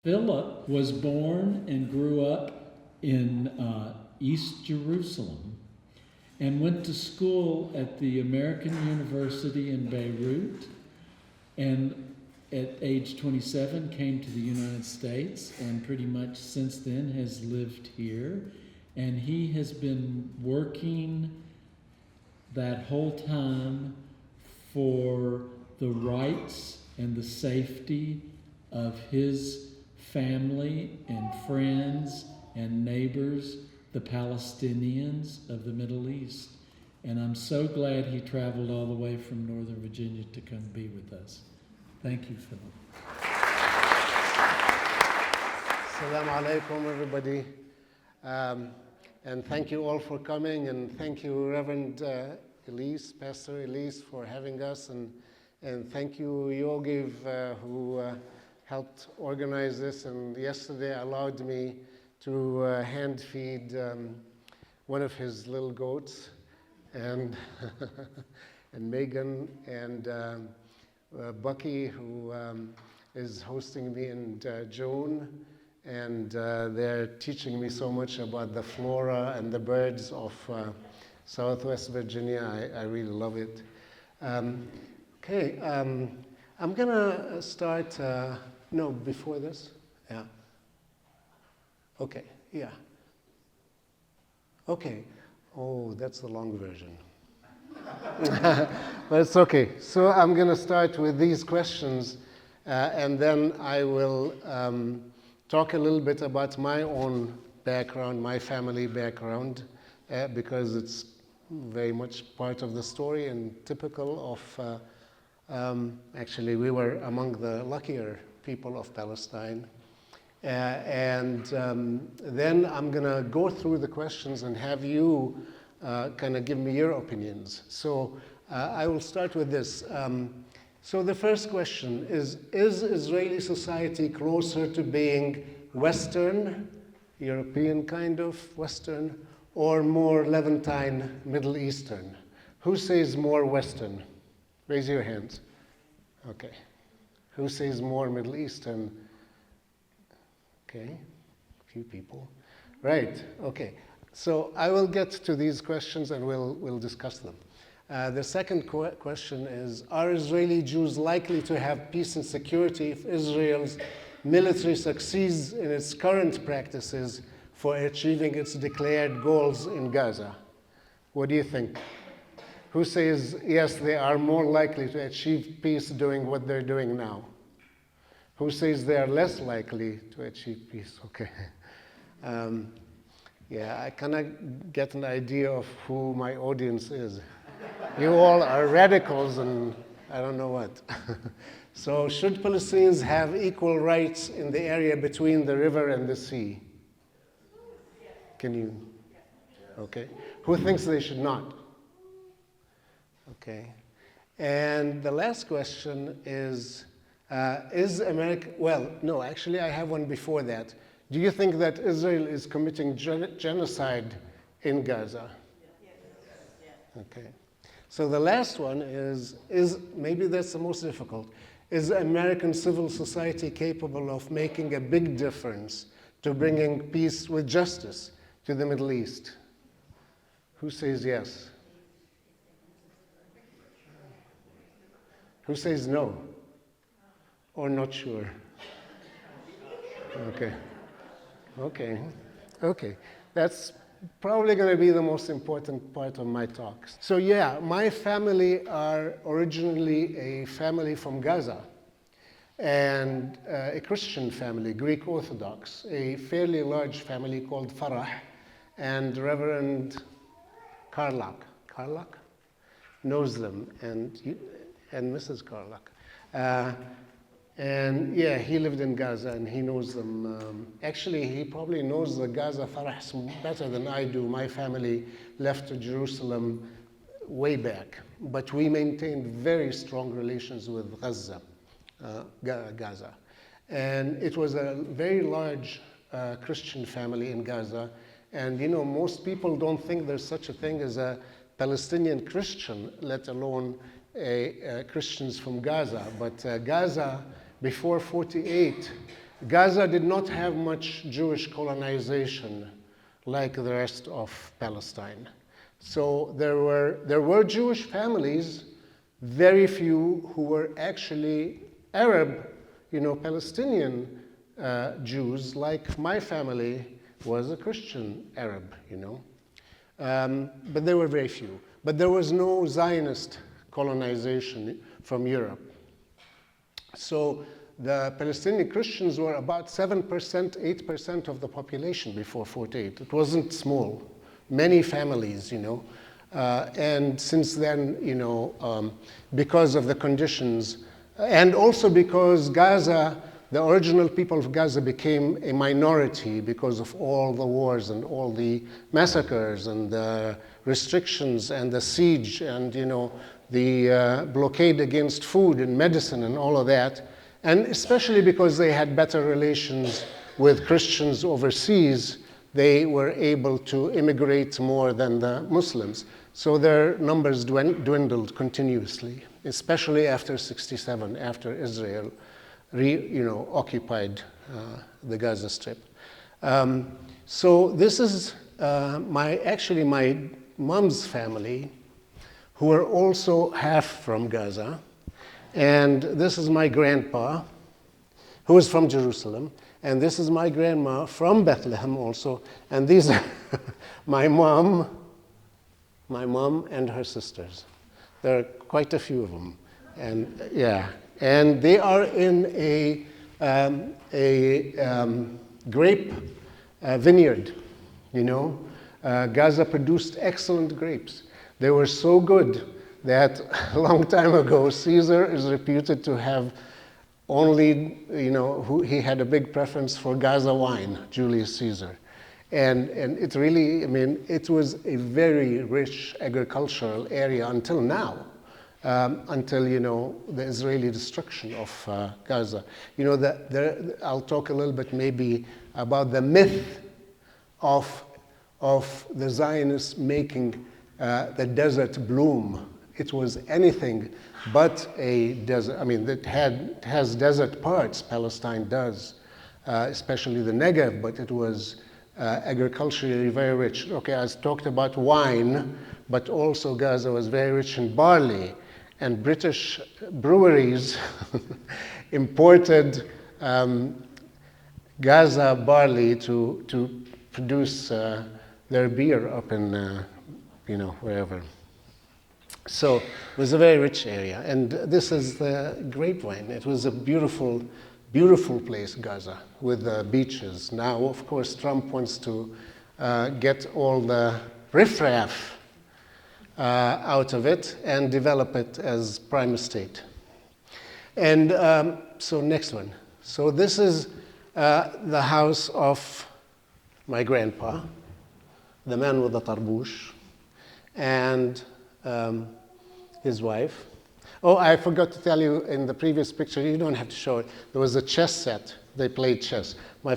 Philip was born and grew up in East Jerusalem and went to school at the American University in Beirut, and at age 27 came to the United States, and pretty much since then has lived here. And he has been working that whole time for the rights and the safety of his family and friends and neighbors, the Palestinians of the Middle East. And I'm so glad he traveled all the way from Northern Virginia to come be with us. Thank you, Philip. Assalamu alaikum, everybody. And thank you all for coming, and thank you, Reverend Elise, Pastor Elise, for having us, and thank you, Yogiv, who helped organize this, and yesterday allowed me to hand feed one of his little goats, and and Megan, and Bucky, who is hosting me, and Joan, and they're teaching me so much about the flora and the birds of Southwest Virginia. I really love it. Okay, I'm gonna start, no, before this, yeah. Okay, yeah. Okay, oh, that's the long version. But it's okay. So I'm gonna start with these questions, and then I will talk a little bit about my own background, my family background, because it's very much part of the story and typical of, actually we were among the luckier people of Palestine. And then I'm gonna go through the questions and have you kind of give me your opinions. So I will start with this. So the first question is Israeli society closer to being Western, European kind of Western, or more Levantine, Middle Eastern? Who says more Western? Raise your hands. Okay. Who says more Middle Eastern? Okay, a few people. Right, okay. So I will get to these questions and we'll discuss them. The second question is, are Israeli Jews likely to have peace and security if Israel's military succeeds in its current practices for achieving its declared goals in Gaza? What do you think? Who says, yes, they are more likely to achieve peace doing what they're doing now? Who says they are less likely to achieve peace? Okay. Yeah, I kind of get an idea of who my audience is. You all are radicals and I don't know what. So should Palestinians have equal rights in the area between the river and the sea? Can you? Okay. Who thinks they should not? Okay. And the last question is America, well, no, actually I have one before that. Do you think that Israel is committing genocide in Gaza? Yes. Okay. So the last one is maybe that's the most difficult. Is American civil society capable of making a big difference to bringing peace with justice to the Middle East? Who says yes? Who says no? Or not sure? Okay. Okay. Okay. That's probably going to be the most important part of my talk. So yeah, my family are originally a family from Gaza, and a Christian family, Greek Orthodox, a fairly large family called Farah, and Reverend Carlock knows them, and Mrs. Carlock. And yeah, he lived in Gaza and he knows them. Actually, he probably knows the Gaza Farahs better than I do. My family left to Jerusalem way back, but we maintained very strong relations with Gaza. And it was a very large Christian family in Gaza. And you know, most people don't think there's such a thing as a Palestinian Christian, let alone Christians from Gaza. But Gaza, before 48, Gaza did not have much Jewish colonization like the rest of Palestine. So there were Jewish families, very few who were actually Arab, Palestinian Jews, like my family was a Christian Arab, but there were very few. But there was no Zionist colonization from Europe. So the Palestinian Christians were about 7%, 8% of the population before 48. It wasn't small. Many families, and since then, because of the conditions, and also because Gaza, the original people of Gaza became a minority because of all the wars and all the massacres and the restrictions and the siege and, the blockade against food and medicine and all of that. And especially because they had better relations with Christians overseas, they were able to immigrate more than the Muslims. So their numbers dwindled continuously, especially after 67, after Israel occupied the Gaza Strip. So this is my mom's family, who are also half from Gaza. And this is my grandpa, who is from Jerusalem. And this is my grandma from Bethlehem also. And these are my mom and her sisters. There are quite a few of them. And yeah, and they are in a grape vineyard, Gaza produced excellent grapes. They were so good that a long time ago, Caesar is reputed to have only, he had a big preference for Gaza wine, Julius Caesar. And it really, it was a very rich agricultural area until now, until, the Israeli destruction of Gaza. I'll talk a little bit maybe about the myth of the Zionists making the desert bloom. It was anything but a desert. It has desert parts, Palestine does, especially the Negev, but it was agriculturally very rich. Okay, I talked about wine, but also Gaza was very rich in barley, and British breweries imported Gaza barley to produce their beer up in, wherever. So it was a very rich area, and this is the grapevine. It was a beautiful, beautiful place, Gaza, with beaches. Now, of course, Trump wants to get all the riffraff out of it and develop it as prime estate. And so next one. So this is the house of my grandpa, the man with the tarbush, and his wife. Oh, I forgot to tell you in the previous picture, you don't have to show it, there was a chess set. They played chess. My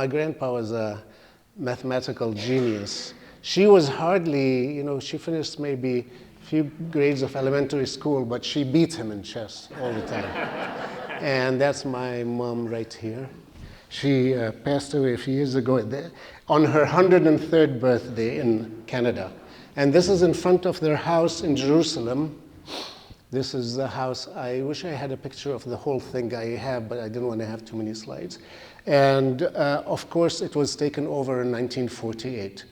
grandpa was a mathematical genius. She was hardly, she finished maybe a few grades of elementary school, but she beat him in chess all the time. And that's my mom right here. She passed away a few years ago on her 103rd birthday in Canada. And this is in front of their house in Jerusalem. This is the house. I wish I had a picture of the whole thing I have, but I didn't want to have too many slides. And of course, it was taken over in 1948.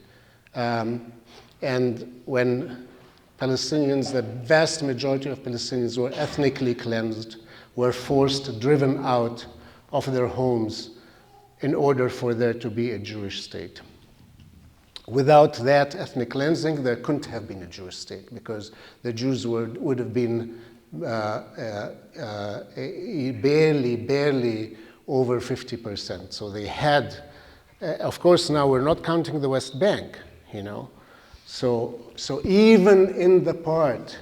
And when Palestinians, the vast majority of Palestinians were ethnically cleansed, were forced, driven out of their homes in order for there to be a Jewish state. Without that ethnic cleansing, there couldn't have been a Jewish state, because the Jews would have been barely over 50%. So they had, of course, now we're not counting the West Bank, So even in the part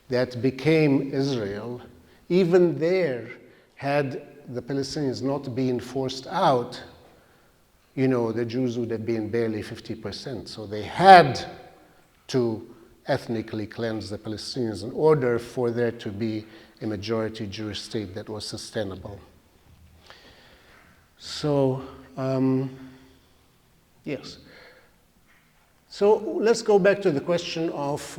that became Israel, even there, had the Palestinians not been forced out, the Jews would have been barely 50%. So they had to ethnically cleanse the Palestinians in order for there to be a majority Jewish state that was sustainable. So, yes. So let's go back to the question of,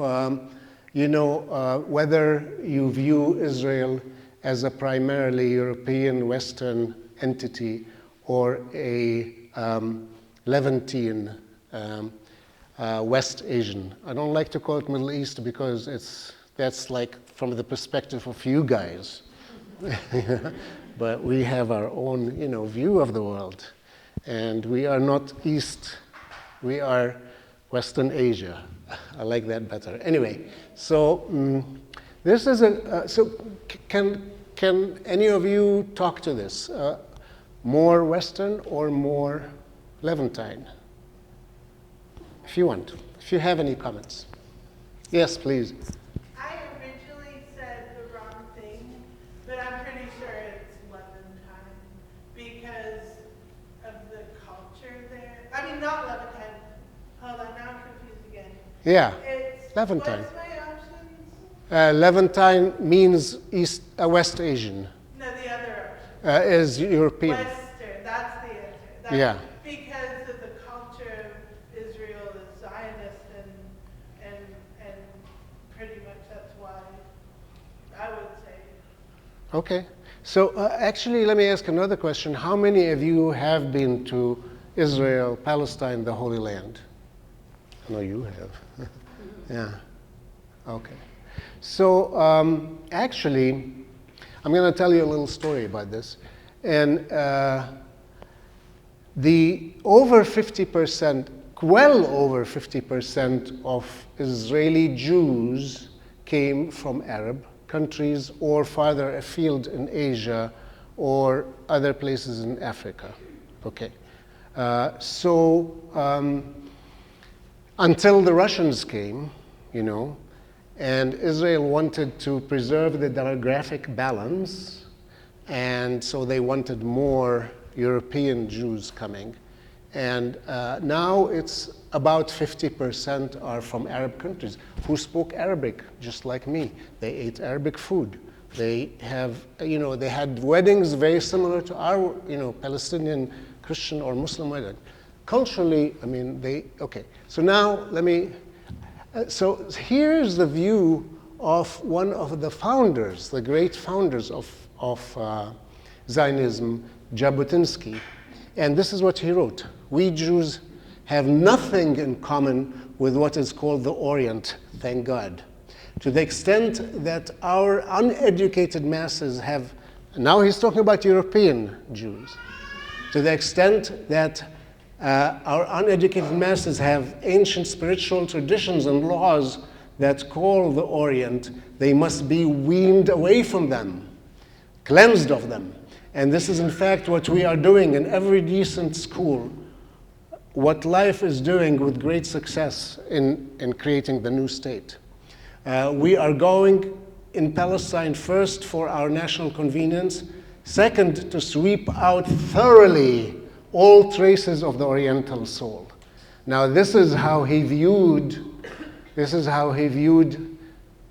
whether you view Israel as a primarily European Western entity or a Levantine West Asian. I don't like to call it Middle East because that's like from the perspective of you guys. But we have our own, view of the world. And we are not East, we are Western Asia. I like that better. Anyway, so this is can any of you talk to this? More Western or more Levantine? If you want, if you have any comments. Yes, please. I originally said the wrong thing, but I'm pretty sure it's Levantine because of the culture there. I mean, not Levantine. Hold on, now I'm confused again. Yeah, It's Levantine. What's my options? Levantine means West Asian. No, the other option. Is European. Western. That's the answer. That's Yeah. Because of the culture of Israel is Zionist and pretty much that's why I would say. Okay. So actually, let me ask another question. How many of you have been to Israel, Palestine, the Holy Land? I know you have. Yeah. Okay. So actually, I'm going to tell you a little story about this. And the over 50%, well over 50% of Israeli Jews came from Arab countries or farther afield in Asia or other places in Africa. Okay. Until the Russians came, and Israel wanted to preserve the demographic balance, and so they wanted more European Jews coming. And now it's about 50% are from Arab countries who spoke Arabic, just like me. They ate Arabic food. They have, they had weddings very similar to our, Palestinian Christian or Muslim wedding. Culturally, okay. So now so here's the view of one of the founders, the great founders of Zionism, Jabotinsky. And this is what he wrote. We Jews have nothing in common with what is called the Orient, thank God. To the extent that our uneducated masses have, now he's talking about European Jews, to the extent that our uneducated masses have ancient spiritual traditions and laws that call the Orient, they must be weaned away from them, cleansed of them. And this is in fact what we are doing in every decent school, what life is doing with great success in creating the new state. We are going in Palestine first for our national convenience, second to sweep out thoroughly all traces of the Oriental soul. Now this is how he viewed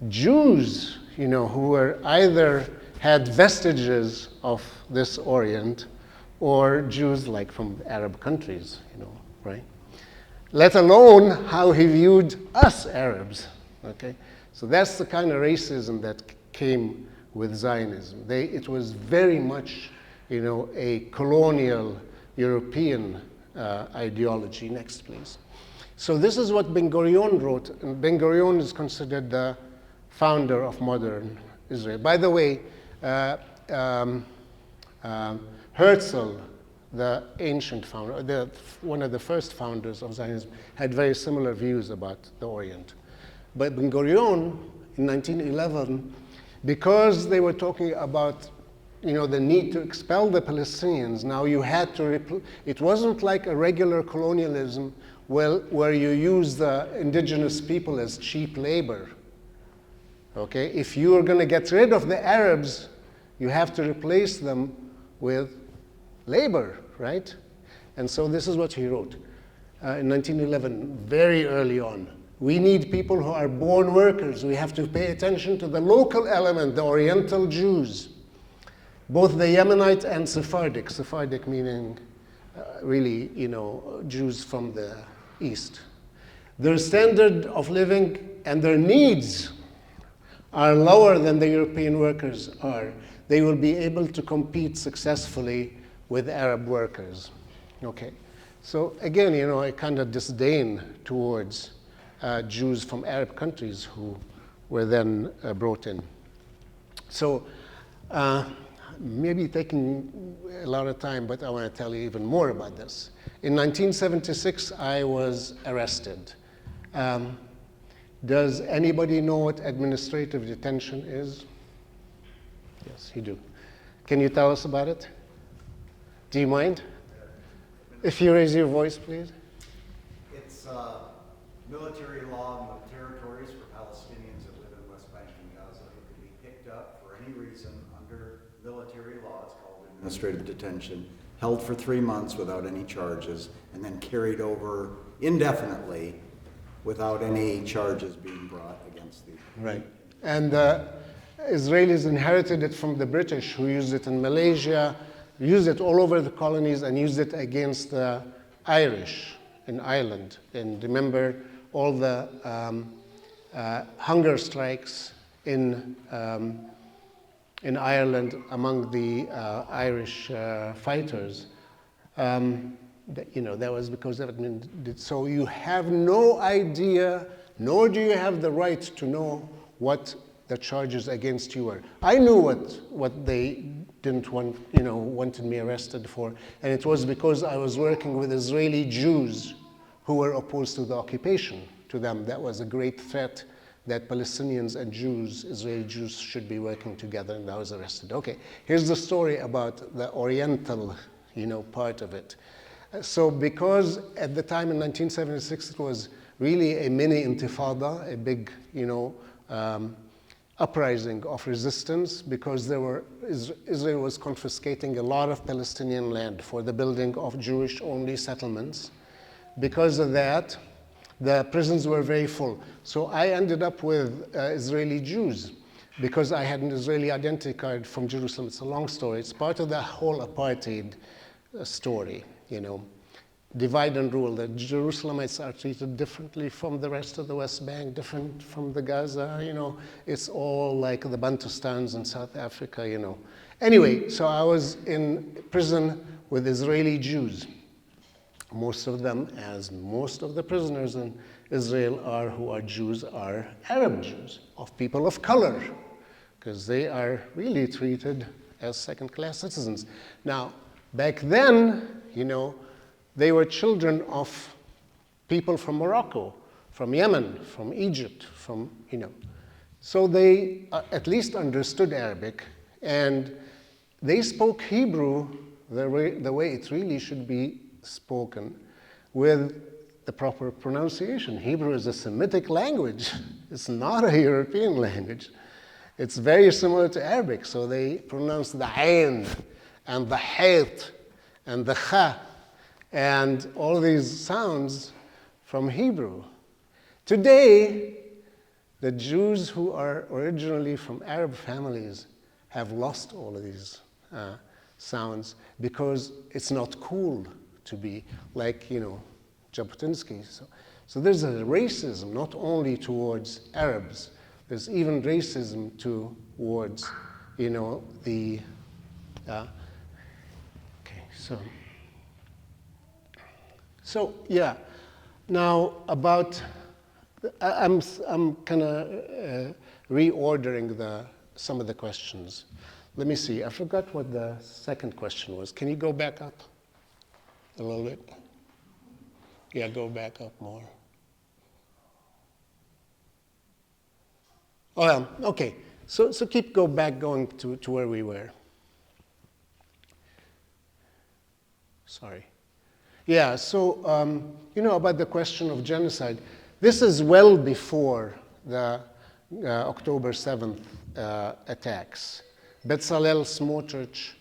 Jews, who were either had vestiges of this Orient or Jews like from Arab countries, right? Let alone how he viewed us Arabs, okay? So that's the kind of racism that came with Zionism. It was very much, a colonial European ideology. Next, please. So this is what Ben Gurion wrote, and Ben Gurion is considered the founder of modern Israel. By the way, Herzl, the ancient founder, one of the first founders of Zionism, had very similar views about the Orient. But Ben Gurion, in 1911, because they were talking about the need to expel the Palestinians, now you had to, it wasn't like a regular colonialism where you use the indigenous people as cheap labor. Okay, if you are going to get rid of the Arabs, you have to replace them with labor, right? And so this is what he wrote in 1911, very early on. We need people who are born workers. We have to pay attention to the local element, the Oriental Jews. both the Yemenite and Sephardic meaning really, Jews from the East. Their standard of living and their needs are lower than the European workers are. They will be able to compete successfully with Arab workers. Okay, so again, a kind of disdain towards Jews from Arab countries who were then brought in. So maybe taking a lot of time, but I want to tell you even more about this. In 1976, I was arrested. Does anybody know what administrative detention is? Yes, you do. Can you tell us about it? Do you mind? If you raise your voice, please. It's military law in the territories for Palestinians that live in West Bank and Gaza who can be picked up for any reason under military law. It's called administrative detention, held for 3 months without any charges, and then carried over indefinitely without any charges being brought against the... Right. And Israelis inherited it from the British, who used it in Malaysia, used it all over the colonies, and used it against the Irish in Ireland. And remember all the hunger strikes in Ireland among the Irish fighters. That was because of it. So you have no idea, nor do you have the right to know what the charges against you were. I knew what they didn't want, wanted me arrested for, and it was because I was working with Israeli Jews who were opposed to the occupation. To them, that was a great threat that Palestinians and Jews, Israeli Jews, should be working together, and I was arrested. Okay, here's the story about the Oriental, part of it. So because at the time in 1976 it was really a mini intifada, a big, uprising of resistance, because Israel was confiscating a lot of Palestinian land for the building of Jewish-only settlements. Because of that, the prisons were very full. So I ended up with Israeli Jews because I had an Israeli identity card from Jerusalem. It's a long story. It's part of the whole apartheid story, divide and rule. The Jerusalemites are treated differently from the rest of the West Bank, different from the Gaza, it's all like the Bantustans in South Africa, Anyway, so I was in prison with Israeli Jews. Most of them, as most of the prisoners in Israel who are Jews, are Arab Jews, of people of color, because they are really treated as second-class citizens. Now, back then, they were children of people from Morocco, from Yemen, from Egypt, So they at least understood Arabic, and they spoke Hebrew the way it really should be spoken, with the proper pronunciation. Hebrew is a Semitic language. It's not a European language. It's very similar to Arabic, so they pronounce the ayn and the hayt and the kha and all these sounds from Hebrew. Today, the Jews who are originally from Arab families have lost all of these sounds because it's not cool to be like, Jabotinsky. So there's a racism not only towards Arabs, there's even racism towards, the, okay, so yeah. Now about, I'm kind of reordering some of the questions. Let me see, I forgot what the second question was. Can you go back up a little bit? Yeah, go back up more. Oh, yeah, okay. So going to where we were. Sorry. Yeah, so, about the question of genocide. This is well before the October 7th attacks. Bezalel Smotrich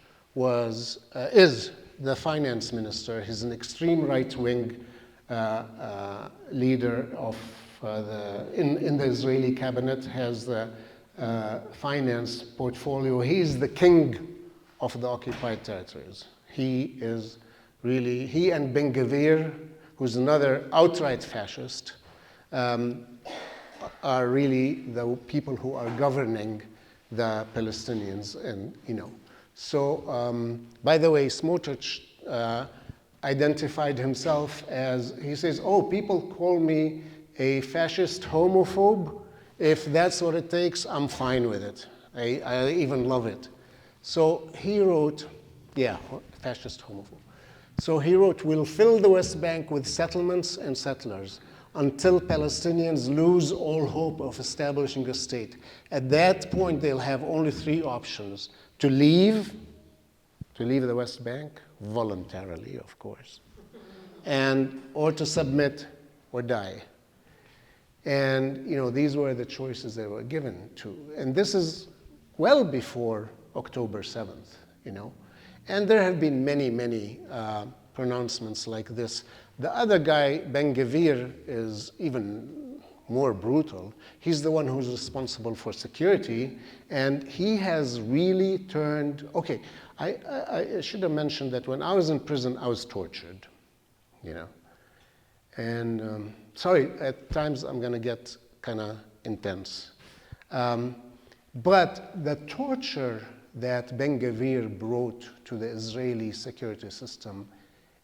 is the finance minister. He's an extreme right-wing leader of in the Israeli cabinet, has the finance portfolio. He's the king of the occupied territories. He and Ben-Gvir, who's another outright fascist, are really the people who are governing the Palestinians. And, so, by the way, Smotrich identified himself as, he says, oh, people call me a fascist homophobe. If that's what it takes, I'm fine with it. I even love it. So he wrote, fascist homophobe. So he wrote, we'll fill the West Bank with settlements and settlers until Palestinians lose all hope of establishing a state. At that point, they'll have only three options: to leave the West Bank, voluntarily, of course, or to submit or die. And, these were the choices they were given to. And this is well before October 7th, And there have been many, many pronouncements like this. The other guy, Ben-Gvir, is even more brutal. He's the one who's responsible for security, and he has really turned, okay, I should have mentioned that when I was in prison, I was tortured, And sorry, at times I'm going to get kind of intense. But the torture that Ben-Gvir brought to the Israeli security system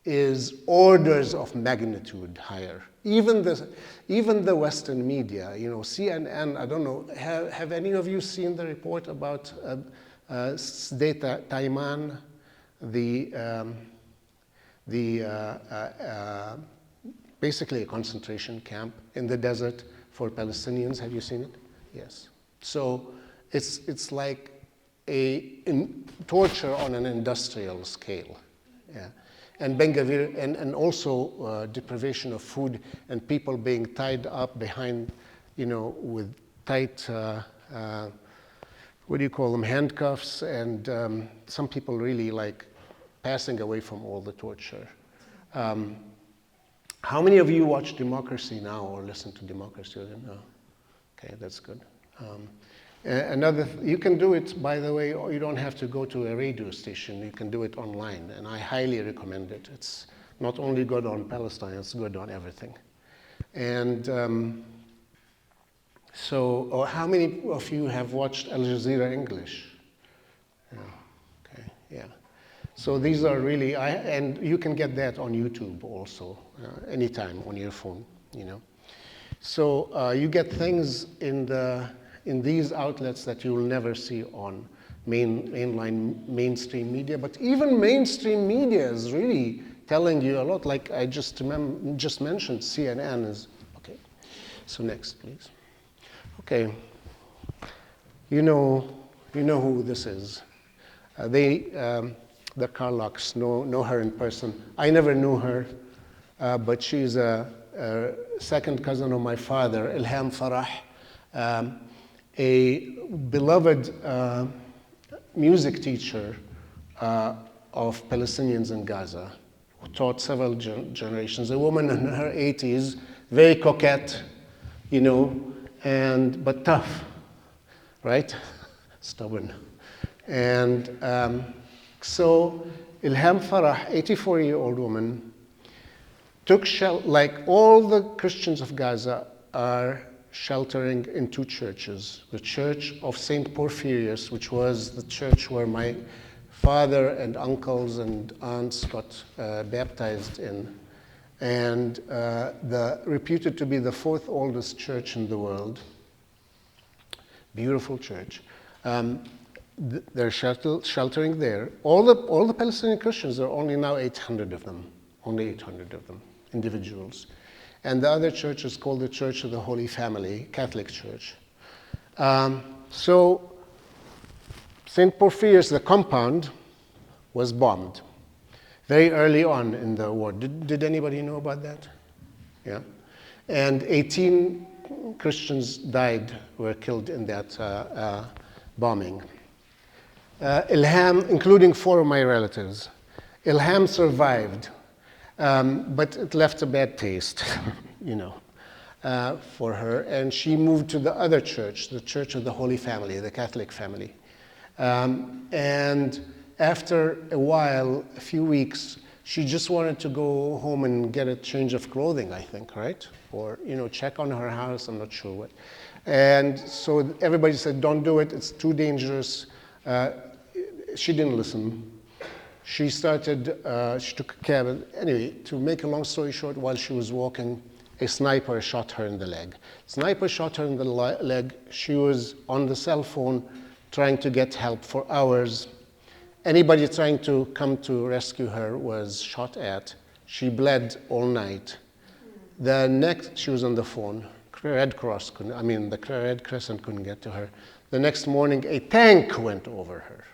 is orders of magnitude higher. Even the Western media, CNN, I don't know, have any of you seen the report about Sde Taiman, basically a concentration camp in the desert for Palestinians? Have you seen it? Yes. So it's like torture on an industrial scale. Yeah. And Ben-Gvir, and also deprivation of food and people being tied up behind, with tight, what do you call them, handcuffs, and some people really like passing away from all the torture. How many of you watch Democracy Now! Or listen to Democracy? No. Okay, that's good. You can do it, by the way, or you don't have to go to a radio station. You can do it online, and I highly recommend it. It's not only good on Palestine, it's good on everything. And so how many of you have watched Al Jazeera English? Yeah. Okay, yeah. So these are really, and you can get that on YouTube also, anytime on your phone, So you get things in these outlets that you will never see on mainline mainstream media. But even mainstream media is really telling you a lot. Like I just mentioned, CNN is, okay. So next, please. Okay. You know who this is. The Carlocks know her in person. I never knew her, but she's a second cousin of my father, Ilham Farah, a beloved music teacher of Palestinians in Gaza, who taught several generations. A woman in her 80s, very coquette, but tough, right? Stubborn. And so Ilham Farah, 84-year-old woman, took like all the Christians of Gaza are sheltering in two churches. The Church of St. Porphyrius, which was the church where my father and uncles and aunts got baptized in, and reputed to be the fourth oldest church in the world. Beautiful church. They're sheltering there. All the Palestinian Christians, there are only now 800 of them. Only 800 of them, individuals. And the other church is called the Church of the Holy Family, Catholic Church. So St. Porphyrius, the compound, was bombed very early on in the war. Did anybody know about that? Yeah. And 18 Christians were killed in that bombing. Ilham, including 4 of my relatives. Ilham survived. But it left a bad taste, for her. And she moved to the other church, the Church of the Holy Family, the Catholic family. And after a while, a few weeks, she just wanted to go home and get a change of clothing, I think, right? Or, check on her house, I'm not sure what. And so everybody said, don't do it, it's too dangerous. She didn't listen. She started, she took a cab. Anyway, to make a long story short, while she was walking, a sniper shot her in the leg. Sniper shot her in the leg. She was on the cell phone trying to get help for hours. Anybody trying to come to rescue her was shot at. She bled all night. The next, she was on the phone. The Red Crescent couldn't get to her. The next morning, a tank went over her.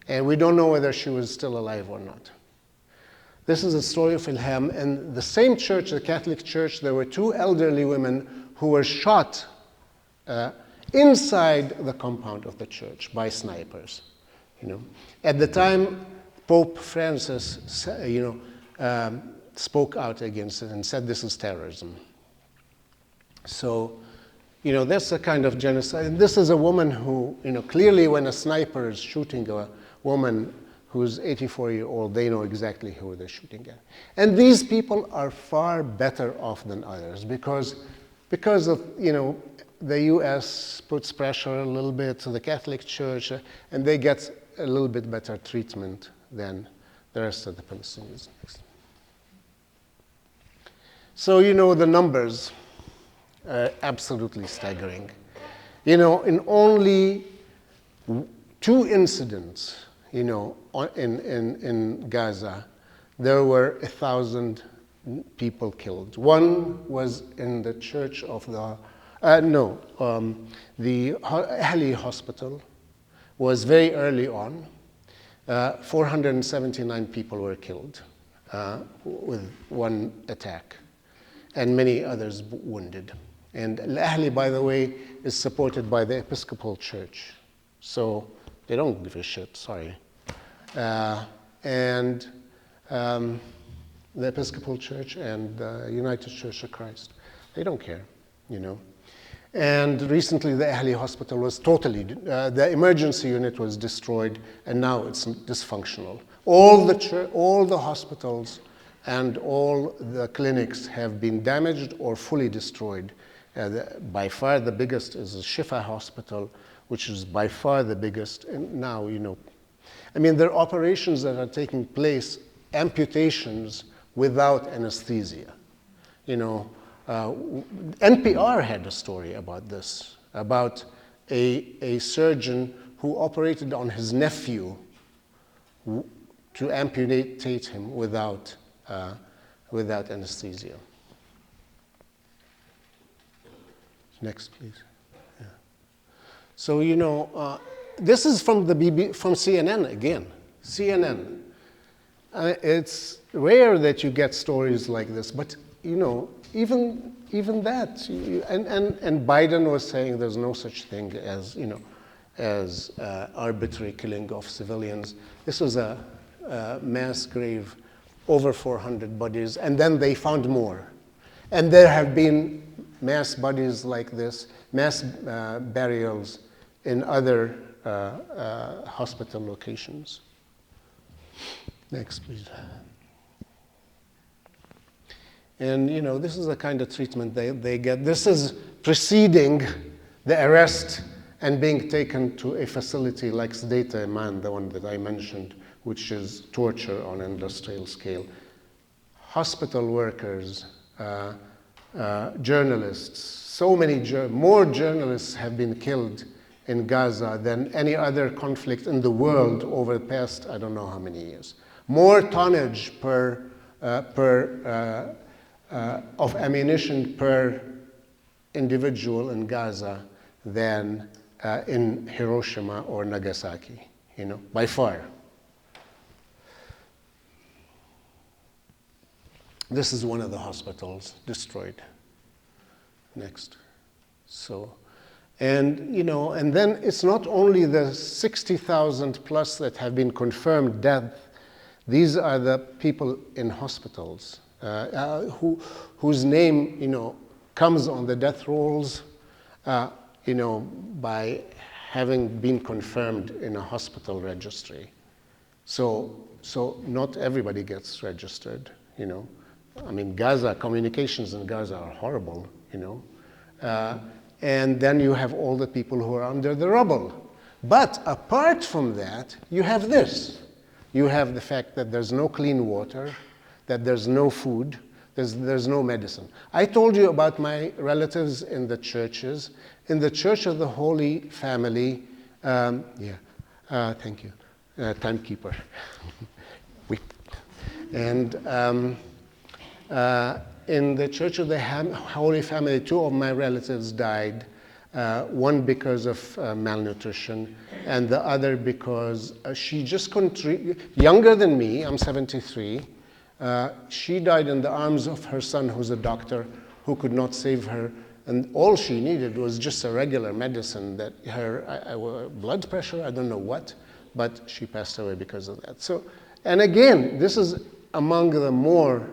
And we don't know whether she was still alive or not. This is the story of Ilham. And the same church, the Catholic Church, there were two elderly women who were shot inside the compound of the church by snipers. At the time, Pope Francis, spoke out against it and said this is terrorism. So, that's a kind of genocide. And this is a woman who, clearly when a sniper is shooting a woman who's 84-year-old, they know exactly who they're shooting at. And these people are far better off than others because of, the U.S. puts pressure a little bit to the Catholic Church, and they get a little bit better treatment than the rest of the Palestinians. So, the numbers are absolutely staggering. In only 2 incidents, in Gaza, there were 1,000 people killed. One was in the church of the Ahli hospital was very early on. 479 people were killed with one attack, and many others wounded. And Al-Ahli, by the way, is supported by the Episcopal Church. So they don't give a shit, sorry. The Episcopal Church and the United Church of Christ, they don't care, And recently the Ahli hospital was totally, the emergency unit was destroyed, and now it's dysfunctional. All the hospitals and all the clinics have been damaged or fully destroyed. By far the biggest is the Shifa Hospital, which is by far the biggest. And now, there are operations that are taking place, amputations without anesthesia. NPR had a story about this, about a surgeon who operated on his nephew to amputate him without anesthesia. Next, please. Yeah. So, this is from from CNN again. CNN. It's rare that you get stories like this, but even that, and Biden was saying there's no such thing as arbitrary killing of civilians. This was a mass grave, over 400 bodies, and then they found more. And there have been mass bodies like this, mass burials in other hospital locations. Next, please. And, this is the kind of treatment they get. This is preceding the arrest and being taken to a facility like Sdeta Iman, the one that I mentioned, which is torture on an industrial scale. Hospital workers, journalists, so many more journalists have been killed in Gaza than any other conflict in the world over the past, I don't know how many years. More tonnage of ammunition per individual in Gaza than in Hiroshima or Nagasaki, by far. This is one of the hospitals destroyed. Next. So, and then it's not only the 60,000 plus that have been confirmed dead. These are the people in hospitals whose name, comes on the death rolls, by having been confirmed in a hospital registry. So not everybody gets registered, you know. I mean, Gaza, communications in Gaza are horrible, you know. And then you have all the people who are under the rubble. But apart from that, you have this. You have the fact that there's no clean water, that there's no food, there's no medicine. I told you about my relatives in the churches. In the Church of the Holy Family, thank you, timekeeper. And in the Church of the Holy Family, 2 of my relatives died. One because of malnutrition, and the other because she just couldn't, younger than me, I'm 73, she died in the arms of her son, who's a doctor, who could not save her, and all she needed was just a regular medicine that her blood pressure, I don't know what, but she passed away because of that. So, and again, this is among the more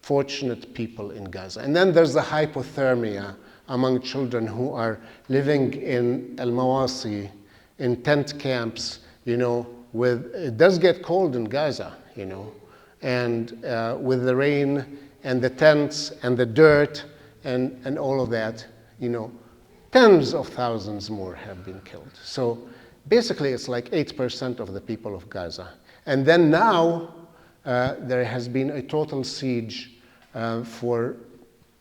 fortunate people in Gaza. And then there's the hypothermia among children who are living in al-Mawasi, in tent camps, you know, it does get cold in Gaza, you know, and with the rain and the tents and the dirt and all of that, you know, tens of thousands more have been killed. So basically it's like 8% of the people of Gaza. And then now there has been a total siege for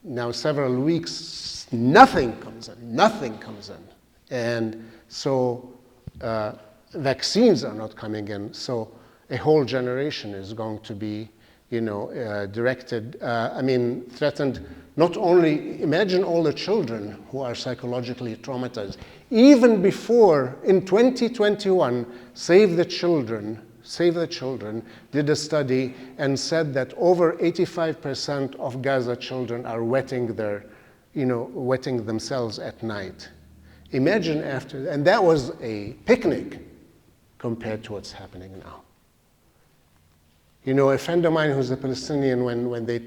now several weeks. Nothing comes in. And so vaccines are not coming in. So a whole generation is going to be, you know, threatened. Not only, imagine all the children who are psychologically traumatized. Even before, in 2021, Save the Children did a study and said that over 85% of Gaza children are wetting themselves at night. Imagine after, and that was a picnic compared to what's happening now. You know, a friend of mine who's a Palestinian, when they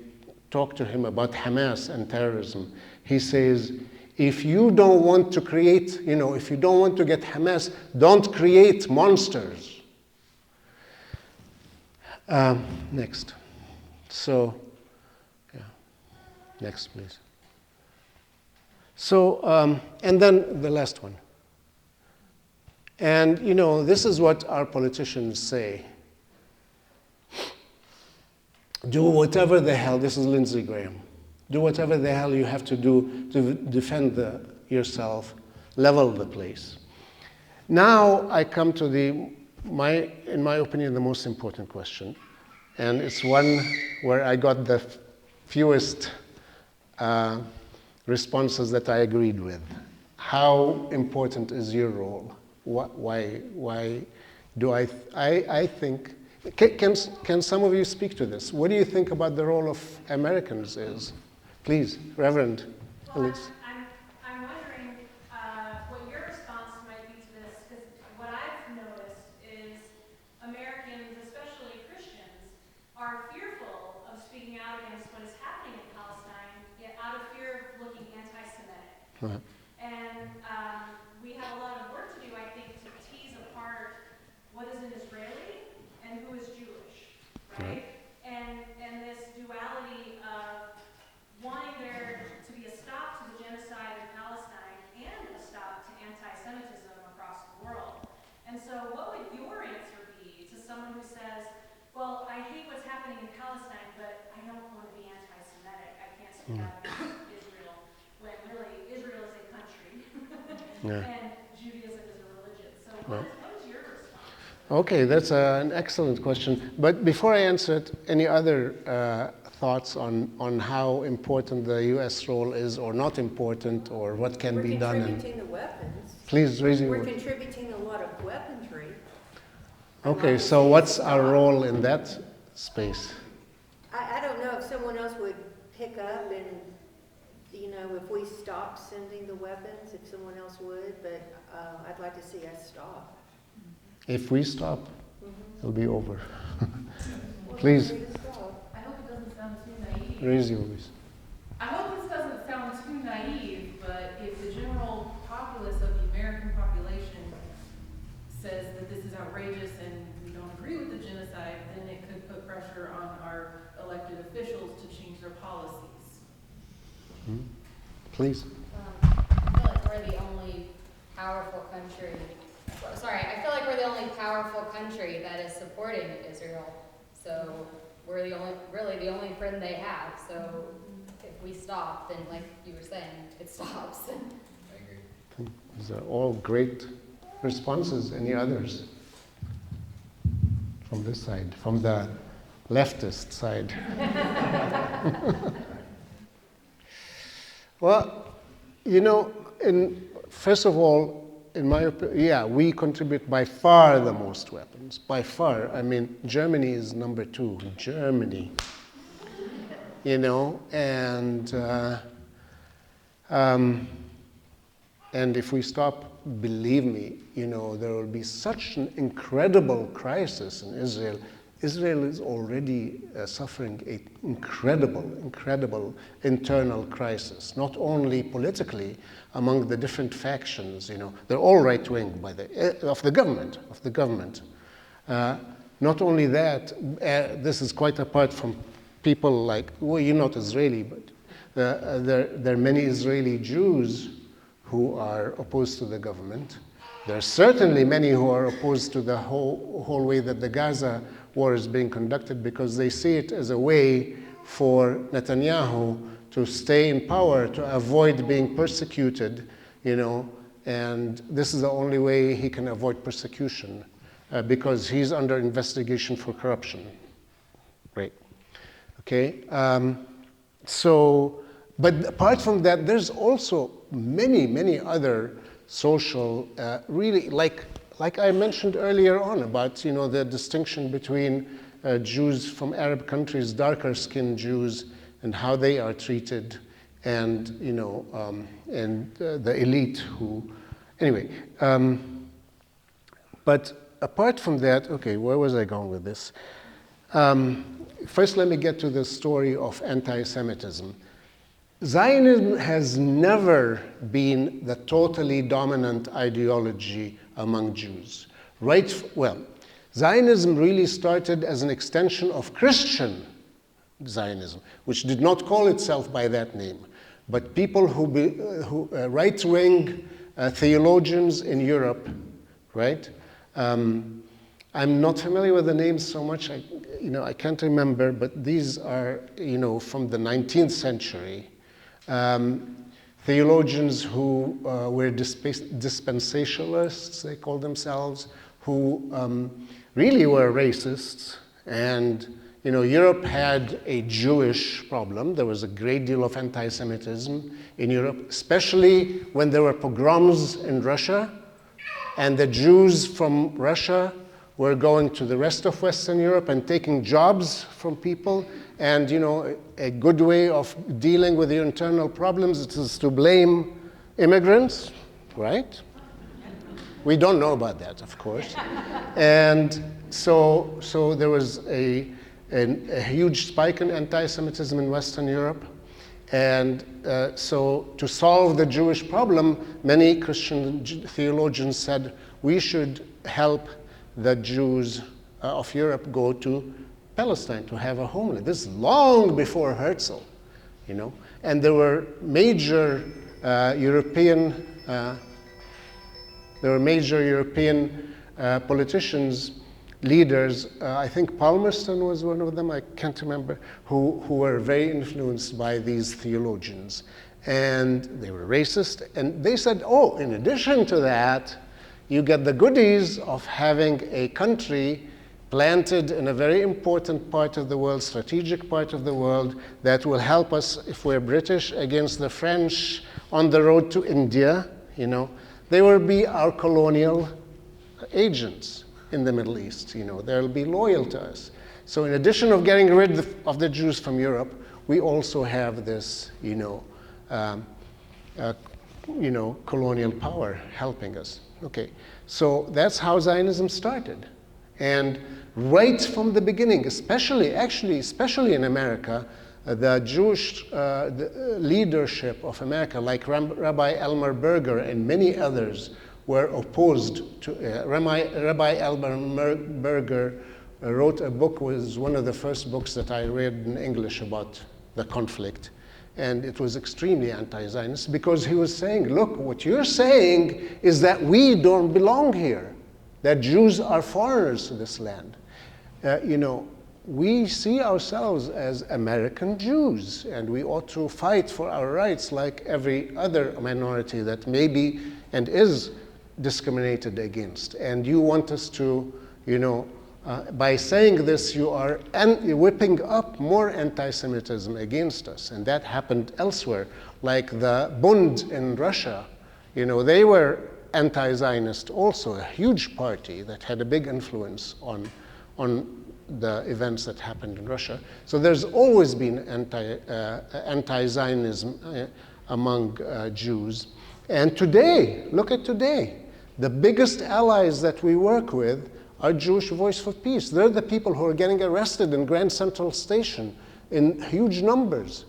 talk to him about Hamas and terrorism, he says, if you don't want to create, you know, if you don't want to get Hamas, don't create monsters. Next. So, yeah. Next, please. So, and then the last one. And, you know, this is what our politicians say. Do whatever the hell, this is Lindsey Graham, do whatever the hell you have to do to defend yourself, level the place. Now I come to in my opinion, the most important question. And it's one where I got the fewest responses that I agreed with. How important is your role? Why do I think, can some of you speak to this? What do you think about the role of Americans is? Please, Reverend Elise. I'm wondering what your response might be to this, because what I've noticed is Americans, especially Christians, are fearful of speaking out against what is happening in Palestine, yet out of fear of looking anti-Semitic. Uh-huh. And we have a lot of work to do, I think, to tease apart what is an Israeli and who is Jewish, right? And this duality of wanting there to be a stop to the genocide in Palestine and a stop to anti-Semitism across the world. And so what would your answer be to someone who says, well, I hate what's happening in Palestine, but I don't want to be anti-Semitic. I can't speak out against Israel, when really Israel is a country and Judaism is a religion. So what is your response? Okay, that's an excellent question. But before I answer it, any other thoughts on how important the U.S. role is or not important, or what can be done? We're contributing the weapons. Please raise your We're hand. contributing a lot of weaponry. Okay, so what's our role in that space? I don't know if someone else would pick up and, you know, if we stopped sending the weapons, if someone else would, but I'd like to see us stop. If we stop, it'll be over. Please. I hope it doesn't sound too naive. Raise your voice. I hope this doesn't sound too naive, but if the general populace of the American population officials to change their policies. Please. I feel like we're the only powerful country. Sorry, I feel like we're the only powerful country that is supporting Israel. So we're really the only friend they have. So if we stop, then like you were saying, it stops. I agree. These are all great responses. Any others? From this side, from the leftist side. Well, you know, first of all, in my opinion, yeah, we contribute by far the most weapons. By far. I mean, Germany is number 2. Germany. You know, and if we stop, believe me, you know, there will be such an incredible crisis in Israel. Israel is already suffering an incredible internal crisis, not only politically among the different factions, you know, they're all right-wing of the government. Not only that, this is quite apart from people like, well, you're not Israeli, but there are many Israeli Jews who are opposed to the government. There are certainly many who are opposed to the whole way that the Gaza war is being conducted, because they see it as a way for Netanyahu to stay in power, to avoid being persecuted, you know, and this is the only way he can avoid persecution, because he's under investigation for corruption. Great. Okay. But apart from that, there's also many other social, really, like I mentioned earlier on about, you know, the distinction between Jews from Arab countries, darker-skinned Jews, and how they are treated, and, you know, and the elite who, anyway. But apart from that, okay, where was I going with this? First, let me get to the story of anti-Semitism. Zionism has never been the totally dominant ideology among Jews. Well, Zionism really started as an extension of Christian Zionism, which did not call itself by that name. But people who right-wing theologians in Europe, right? I'm not familiar with the names so much. I can't remember, but these are, you know, from the 19th century. Theologians who were dispensationalists, they called themselves, who really were racists. And, you know, Europe had a Jewish problem. There was a great deal of anti-Semitism in Europe, especially when there were pogroms in Russia, and the Jews from Russia were going to the rest of Western Europe and taking jobs from people. And, you know, a good way of dealing with your internal problems is to blame immigrants, right? We don't know about that, of course. And so there was a huge spike in anti-Semitism in Western Europe. And so to solve the Jewish problem, many Christian theologians said, we should help the Jews of Europe go to Palestine to have a homeland. This is long before Herzl, you know. And there were major European politicians, leaders. I think Palmerston was one of them. I can't remember, who were very influenced by these theologians, and they were racist. And they said, oh, in addition to that, you get the goodies of having a country planted in a very important part of the world, strategic part of the world, that will help us, if we're British, against the French on the road to India, you know. They will be our colonial agents in the Middle East, you know. They'll be loyal to us. So in addition of getting rid of the Jews from Europe, we also have this, you know, colonial power helping us. Okay, so that's how Zionism started. And right from the beginning, especially in America, the Jewish leadership of America, like Rabbi Elmer Berger and many others, were opposed to Rabbi Elmer Berger wrote a book, was one of the first books that I read in English about the conflict. And it was extremely anti-Zionist because he was saying, look, what you're saying is that we don't belong here, that Jews are foreigners to this land. We see ourselves as American Jews, and we ought to fight for our rights like every other minority that may be and is discriminated against. And you want us to, by saying this, you are whipping up more anti-Semitism against us. And that happened elsewhere, like the Bund in Russia. They were anti-Zionist also, a huge party that had a big influence on the events that happened in Russia. So there's always been anti-Zionism among Jews. And today, look at today, the biggest allies that we work with are Jewish Voice for Peace. They're the people who are getting arrested in Grand Central Station in huge numbers,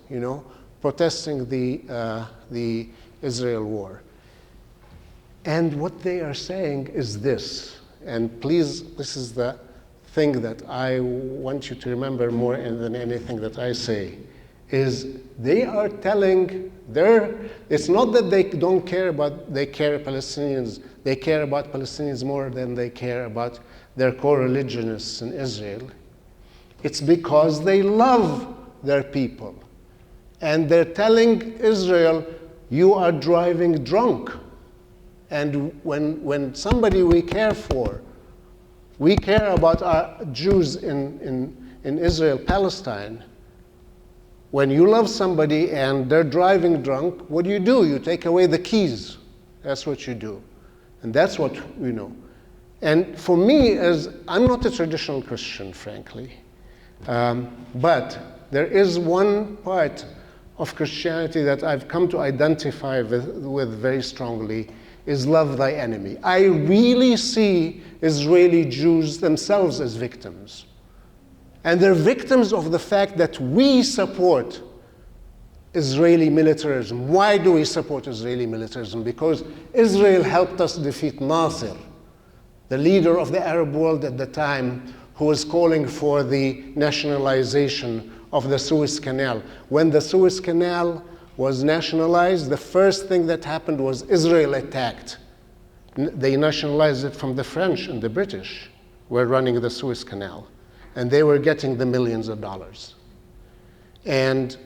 protesting the Israel war. And what they are saying is this, and please, this is the thing that I want you to remember more than anything that I say, is they are telling it's not that they don't care they care Palestinians, they care about Palestinians more than they care about their co-religionists in Israel. It's because they love their people. And they're telling Israel, you are driving drunk. And when somebody we care for, we care about our Jews in Israel, Palestine. When you love somebody and they're driving drunk, what do? You take away the keys. That's what you do. And that's what we know. And for me, I'm not a traditional Christian, frankly. But there is one part of Christianity that I've come to identify with very strongly, is love thy enemy. I really see Israeli Jews themselves as victims. And they're victims of the fact that we support Israeli militarism. Why do we support Israeli militarism? Because Israel helped us defeat Nasser, the leader of the Arab world at the time, who was calling for the nationalization of the Suez Canal. When the Suez Canal was nationalized, the first thing that happened was Israel attacked. They nationalized it from the French, and the British were running the Suez Canal. And they were getting the millions of dollars. And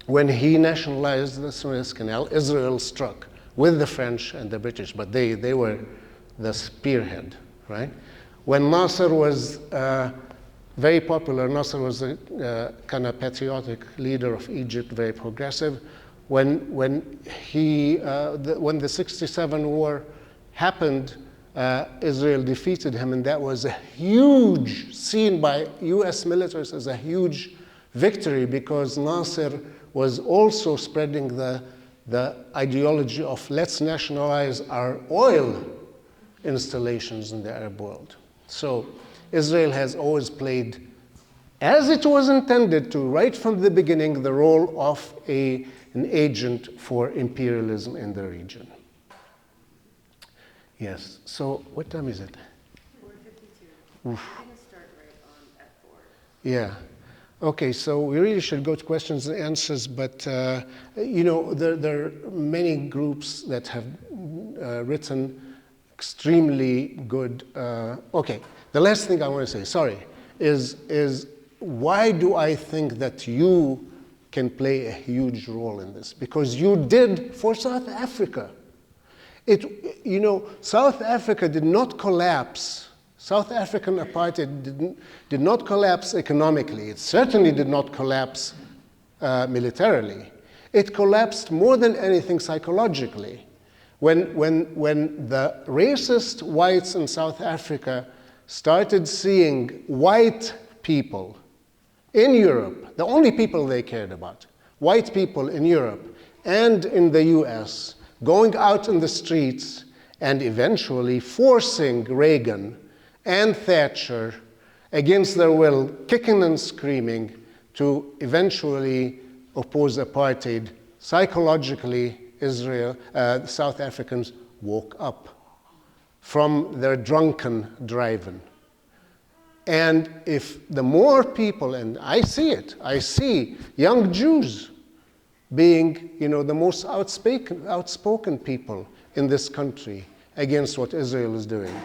when he nationalized the Suez Canal, Israel struck with the French and the British, but they were the spearhead, right? When Nasser was very popular, Nasser was a kind of patriotic leader of Egypt, very progressive. When the '67 war happened, Israel defeated him, and that was a huge, seen by US militaries as a huge victory, because Nasser was also spreading the ideology of let's nationalize our oil installations in the Arab world. So Israel has always played, as it was intended to, right from the beginning, the role of an agent for imperialism in the region. Yes, so what time is it? 4:52. I'm going to start right on at 4. Yeah. Okay, so we really should go to questions and answers, but there are many groups that have written extremely good. Okay, the last thing I want to say, is why do I think that you can play a huge role in this? Because you did for South Africa. South Africa did not collapse. South African apartheid did not collapse economically. It certainly did not collapse militarily. It collapsed more than anything psychologically. When the racist whites in South Africa started seeing white people in Europe, the only people they cared about, white people in Europe and in the US, going out in the streets and eventually forcing Reagan and Thatcher, against their will, kicking and screaming, to eventually oppose apartheid. Psychologically, South Africans woke up from their drunken driving. And if the more people, and I see it, I see young Jews being, the most outspoken people in this country against what Israel is doing.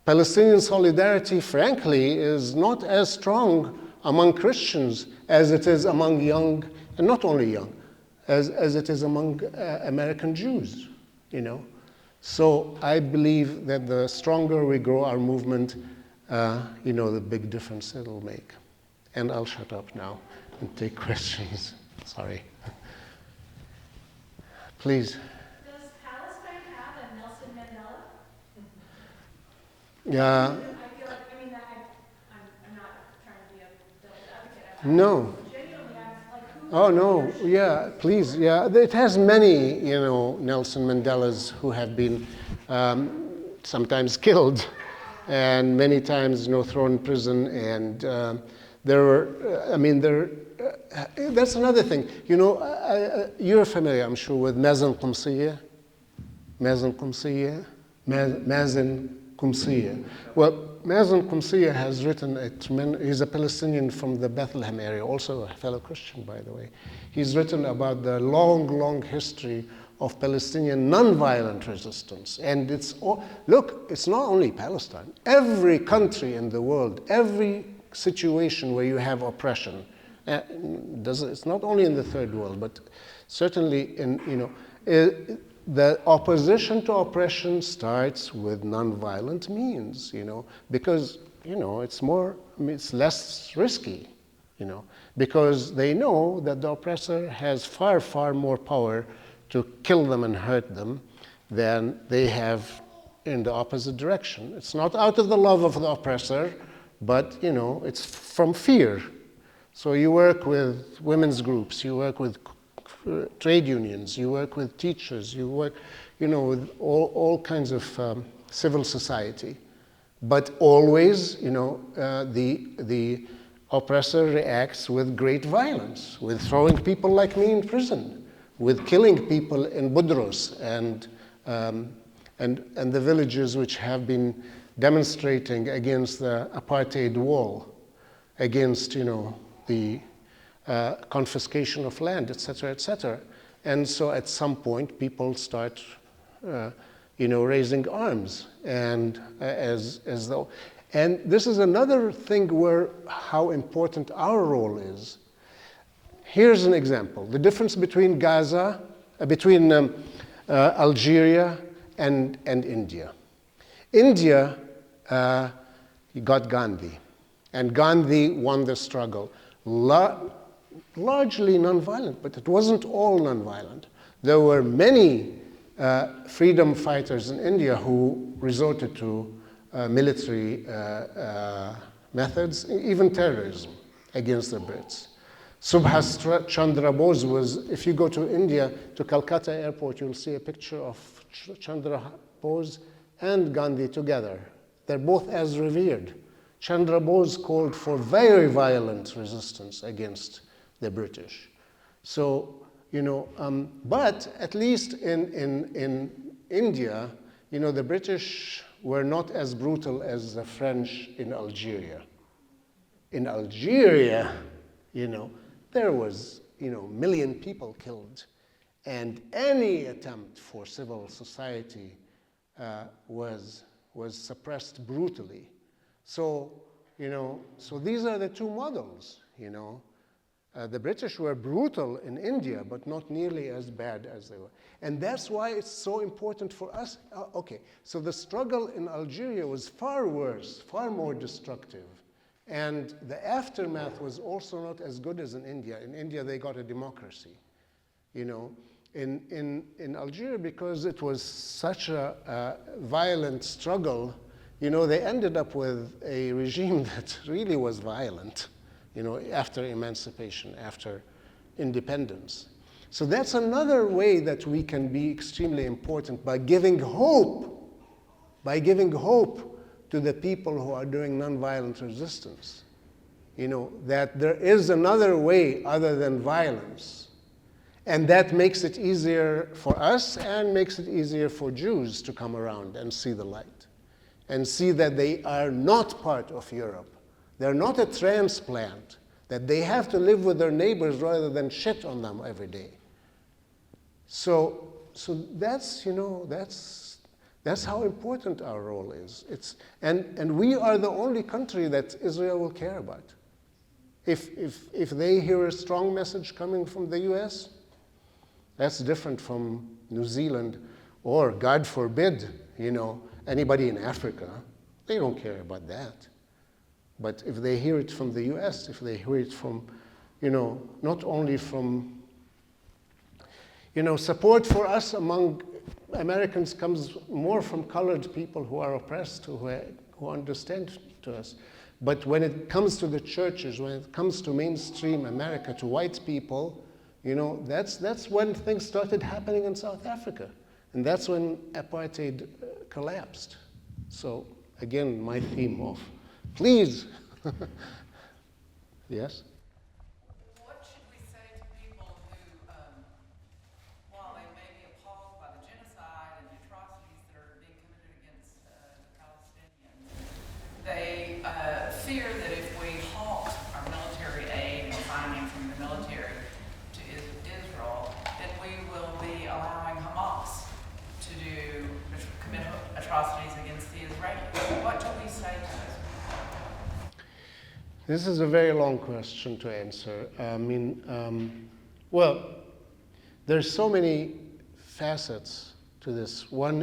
Palestinian solidarity, frankly, is not as strong among Christians as it is among young, and not only young, as it is among American Jews, So I believe that the stronger we grow our movement, the big difference it'll make. And I'll shut up now and take questions. Sorry. Please. Does Palestine have a Nelson Mandela? Yeah. I feel like, I'm not trying to be a devil's advocate. No. Genuinely, I'm like, who? Oh, no. Yeah, please. Yeah. It has many, Nelson Mandelas who have been sometimes killed and many times, thrown in prison. And there were, that's another thing. You're familiar, I'm sure, with Mazen Qumsiyeh. Well, Mazen Qumsiyeh has written he's a Palestinian from the Bethlehem area, also a fellow Christian, by the way. He's written about the long, long history of Palestinian nonviolent resistance. And it's not only Palestine. Every country in the world, every situation where you have oppression, it's not only in the third world, but certainly the opposition to oppression starts with nonviolent means, because, it's less risky, because they know that the oppressor has far, far more power to kill them and hurt them than they have in the opposite direction. It's not out of the love of the oppressor, but, it's from fear. So you work with women's groups, you work with trade unions, you work with teachers, you work, with all kinds of civil society. But always, the oppressor reacts with great violence, with throwing people like me in prison, with killing people in Budros and the villages which have been demonstrating against the apartheid wall, against, the confiscation of land, etc., etc. And so at some point, people start, raising arms, and as though. And this is another thing where how important our role is. Here's an example: the difference between Gaza, between Algeria and India. India got Gandhi, and Gandhi won the struggle. Largely nonviolent, but it wasn't all nonviolent. There were many freedom fighters in India who resorted to military methods, even terrorism against the Brits. Subhas Chandra Bose was, if you go to India, to Calcutta airport, you'll see a picture of Chandra Bose and Gandhi together. They're both as revered. Chandra Bose called for very violent resistance against the British. So, but at least in India, the British were not as brutal as the French in Algeria. In Algeria, there was, million people killed, and any attempt for civil society was suppressed brutally. So, so these are the two models, The British were brutal in India, but not nearly as bad as they were. And that's why it's so important for us. Okay, so the struggle in Algeria was far worse, far more destructive. And the aftermath was also not as good as in India. In India, they got a democracy. In Algeria, because it was such a violent struggle, they ended up with a regime that really was violent, after emancipation, after independence. So that's another way that we can be extremely important, by giving hope to the people who are doing nonviolent resistance, that there is another way other than violence. And that makes it easier for us and makes it easier for Jews to come around and see the light. and see that they are not part of Europe. They're not a transplant, that they have to live with their neighbors rather than shit on them every day. So that's, that's how important our role is. And we are the only country that Israel will care about. If they hear a strong message coming from the US, that's different from New Zealand, or God forbid, anybody in Africa. They don't care about that. But if they hear it from the US, if they hear it from, not only from, support for us among Americans comes more from colored people who are oppressed, who understand to us. But when it comes to the churches, when it comes to mainstream America, to white people, that's when things started happening in South Africa. And that's when apartheid collapsed. So again, my theme of, please. Yes? What should we say to people who, while they may be appalled by the genocide and the atrocities that are being committed against the Palestinians, they fear that if we halt our military aid and funding from the military to Israel, then we will be allowing Hamas to commit atrocities against the Israelis. What do we say to those? This is a very long question to answer. Well, there's so many facets to this. One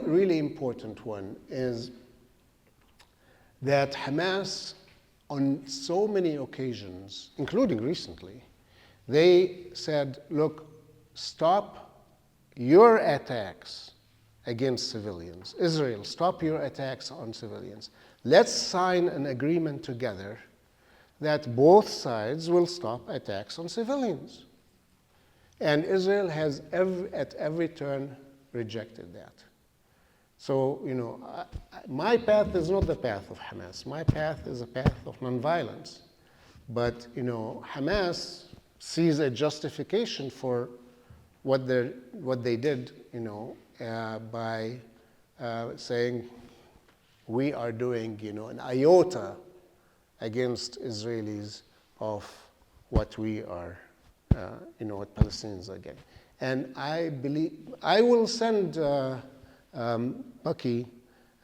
really important one is that Hamas, on so many occasions, including recently, they said, look, stop your attacks against civilians. Israel, stop your attacks on civilians. Let's sign an agreement together that both sides will stop attacks on civilians. And Israel has, at every turn, rejected that. So, my path is not the path of Hamas. My path is a path of nonviolence. But, Hamas sees a justification for what they did, by saying, we are doing, an iota against Israelis of what we are, what Palestinians are getting. And I believe, I will send Bucky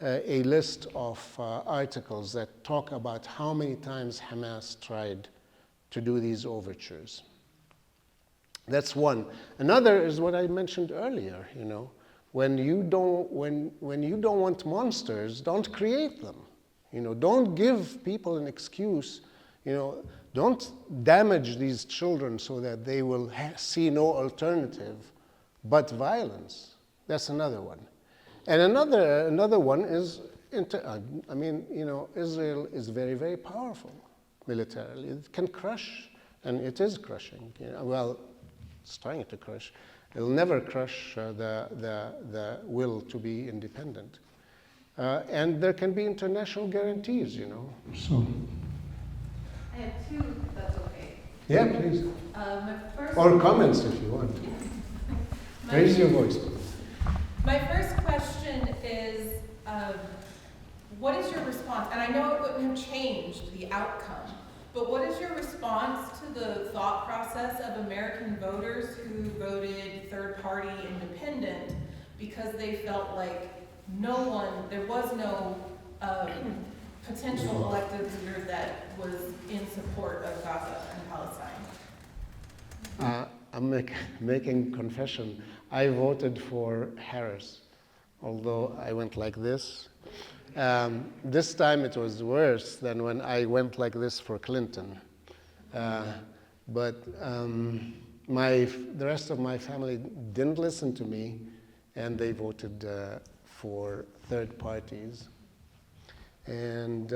a list of articles that talk about how many times Hamas tried to do these overtures. That's one. Another is what I mentioned earlier, when you don't want monsters, don't create them. Don't give people an excuse. Don't damage these children so that they will see no alternative but violence. That's another one. And another one is, Israel is very, very powerful militarily. It can crush, and it is crushing. It's trying to crush. It'll never crush the will to be independent. And there can be international guarantees, So. I have two, if that's okay. Yeah, please. My first Or comments if you want. Raise your voice, please. My first question is, what is your response? And I know it wouldn't have changed the outcome, but what is your response to the thought process of American voters who voted third-party independent because they felt like there was no potential elected leader that was in support of Gaza and Palestine? I'm making confession. I voted for Harris, although I went like this. This time it was worse than when I went like this for Clinton. But the rest of my family didn't listen to me, and they voted for third parties. And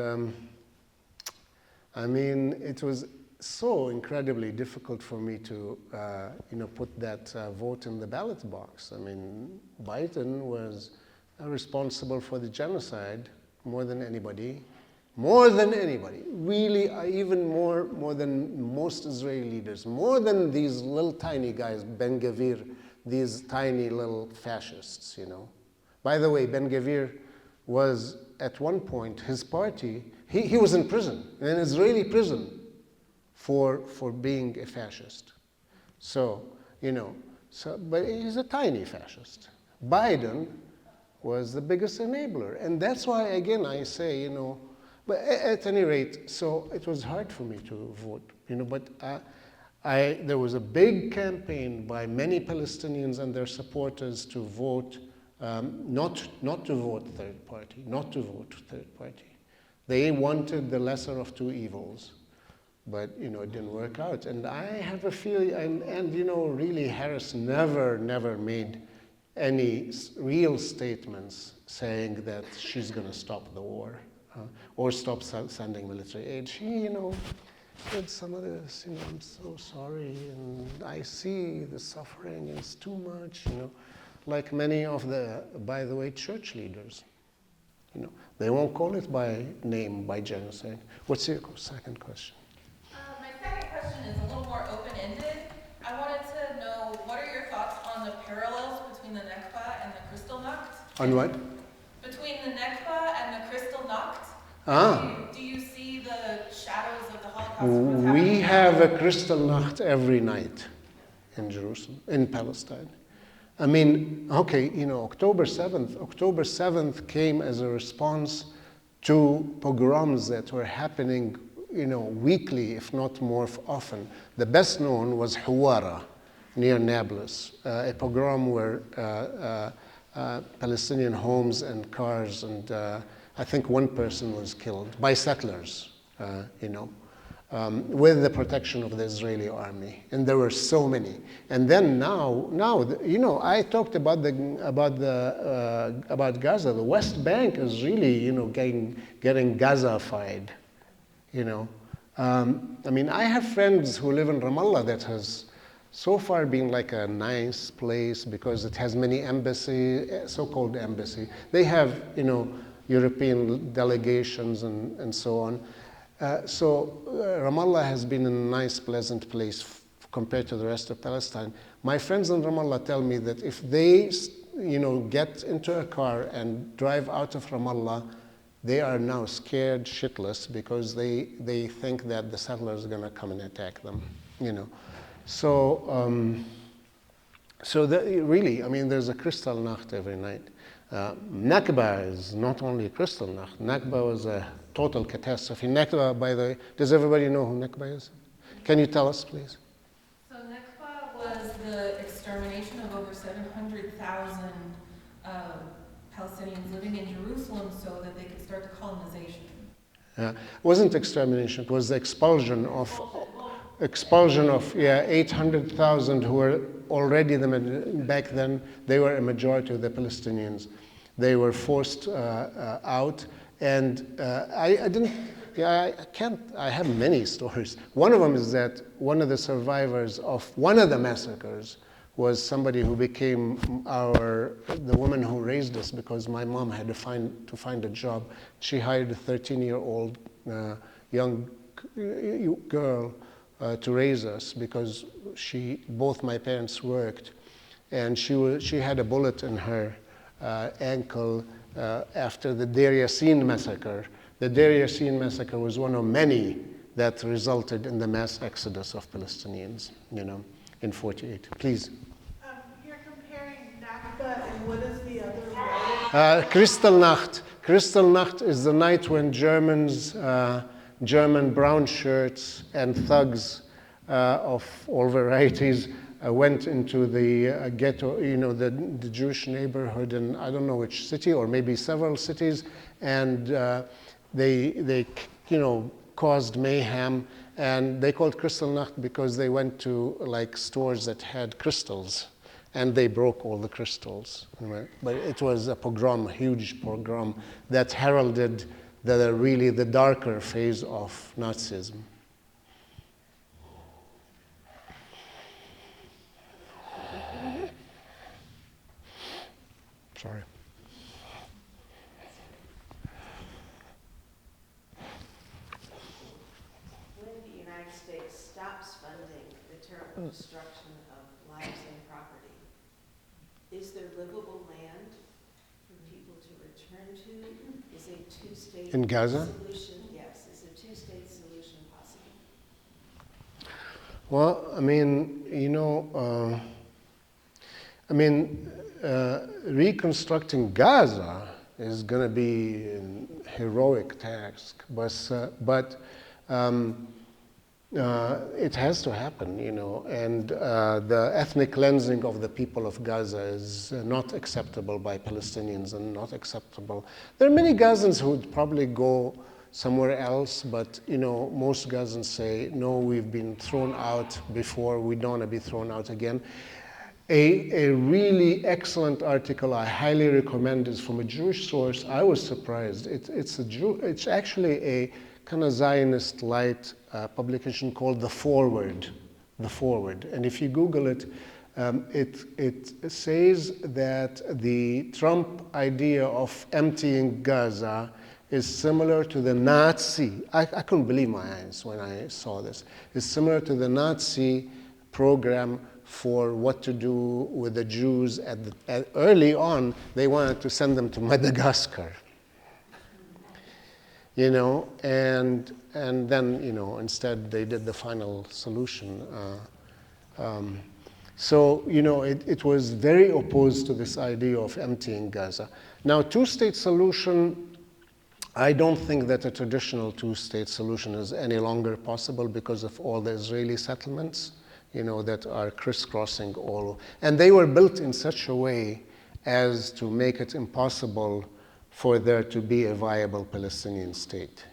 it was so incredibly difficult for me to, put that vote in the ballot box. Biden was responsible for the genocide more than anybody. Really, even more than most Israeli leaders, more than these little tiny guys, Ben Gvir, these tiny little fascists, By the way, Ben-Gvir was, at one point, his party, he was in prison, in an Israeli prison, for being a fascist. So, but he's a tiny fascist. Biden was the biggest enabler. And that's why, again, I say, but at any rate, so it was hard for me to vote, but there was a big campaign by many Palestinians and their supporters to vote, not to vote third party, not to vote third party. They wanted the lesser of two evils, but it didn't work out. And I have a feeling, and really Harris never made any real statements saying that she's going to stop the war or stop sending military aid. She, did some of this, I'm so sorry, and I see the suffering, it's too much, like many of the, by the way, church leaders. They won't call it by name, by genocide. What's your second question? My second question is a little more open-ended. I wanted to know, what are your thoughts on the parallels between the Nakba and the Kristallnacht? On what? Between the Nakba and the Kristallnacht? Do you see the shadows of the Holocaust? We have a Kristallnacht every night in Jerusalem, in Palestine. I mean, okay, October 7th came as a response to pogroms that were happening, weekly, if not more often. The best known was Huwara, near Nablus, a pogrom where Palestinian homes and cars and I think one person was killed by settlers, with the protection of the Israeli army, and there were so many. And then now, I talked about about Gaza. The West Bank is really, getting Gaza-fied. I mean, I have friends who live in Ramallah that has so far been like a nice place because it has many embassies, so-called embassy. They have, European delegations and so on. So Ramallah has been a nice, pleasant place compared to the rest of Palestine. My friends in Ramallah tell me that if they, get into a car and drive out of Ramallah, they are now scared shitless because they think that the settlers are going to come and attack them. So really, I mean, there's a Kristallnacht every night. Nakba is not only a Kristallnacht. Nakba was a total catastrophe. Nakba, by the way, does everybody know who Nakba is? Can you tell us, please? So Nakba was the extermination of over 700,000 Palestinians living in Jerusalem so that they could start the colonization. It wasn't extermination, it was the expulsion of 800,000 who were already, back then, they were a majority of the Palestinians. They were forced out, and I have many stories. One of them is that one of the survivors of one of the massacres was somebody who became the woman who raised us, because my mom had to find a job. She hired a 13-year-old young girl to raise us because both my parents worked, and she had a bullet in her ankle after the Deir Yassin massacre. The Deir Yassin massacre was one of many that resulted in the mass exodus of Palestinians, in 48. Please. You're comparing Nakba and what is the other word? Kristallnacht. Kristallnacht is the night when German brown shirts and thugs of all varieties went into the ghetto, the Jewish neighborhood in I don't know which city, or maybe several cities, and they caused mayhem, and they called Kristallnacht because they went to like stores that had crystals, and they broke all the crystals. Right? But it was a pogrom, a huge pogrom that heralded the darker phase of Nazism. Sorry. When the United States stops funding the terrible destruction of lives and property, is there livable land for return to? Is a two-state In Gaza? solution, yes, is a two-state solution possible? Well, I mean, reconstructing Gaza is going to be a heroic task, but it has to happen, and the ethnic cleansing of the people of Gaza is not acceptable by Palestinians and not acceptable. There are many Gazans who would probably go somewhere else, but most Gazans say, no, we've been thrown out before, we don't want to be thrown out again. A really excellent article I highly recommend is from a Jewish source. I was surprised. It's actually a kind of Zionist light publication called The Forward. The Forward. And if you Google it, it says that the Trump idea of emptying Gaza is similar to the Nazi. I couldn't believe my eyes when I saw this. It's similar to the Nazi program for what to do with the Jews early on. They wanted to send them to Madagascar, and then instead they did the final solution. So it was very opposed to this idea of emptying Gaza. Now, two-state solution, I don't think that a traditional two-state solution is any longer possible because of all the Israeli settlements that are crisscrossing all. And they were built in such a way as to make it impossible for there to be a viable Palestinian state,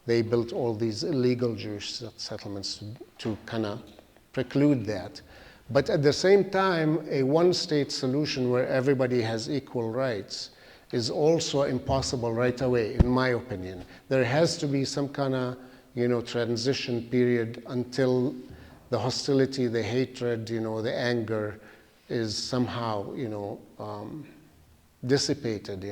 They built all these illegal Jewish settlements to kind of preclude that. But at the same time, a one-state solution where everybody has equal rights is also impossible right away, in my opinion. There has to be some kind of, transition period until the hostility, the hatred, the anger is somehow, dissipated,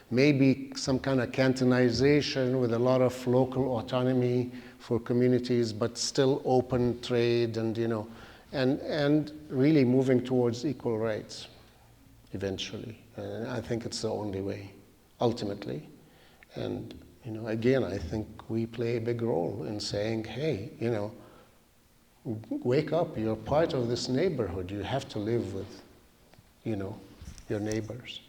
Maybe some kind of cantonization with a lot of local autonomy for communities, but still open trade and, and really moving towards equal rights eventually. I think it's the only way, ultimately. And, again, I think we play a big role in saying, hey, wake up, you're part of this neighborhood. You have to live with, your neighbors.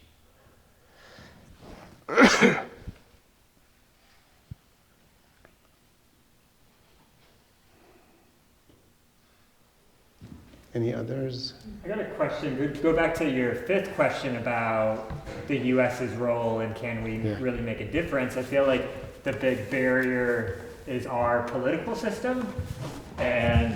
Any others? I got a question. Go back to your fifth question about the U.S.'s role and can we really make a difference. I feel like the big barrier is our political system. And,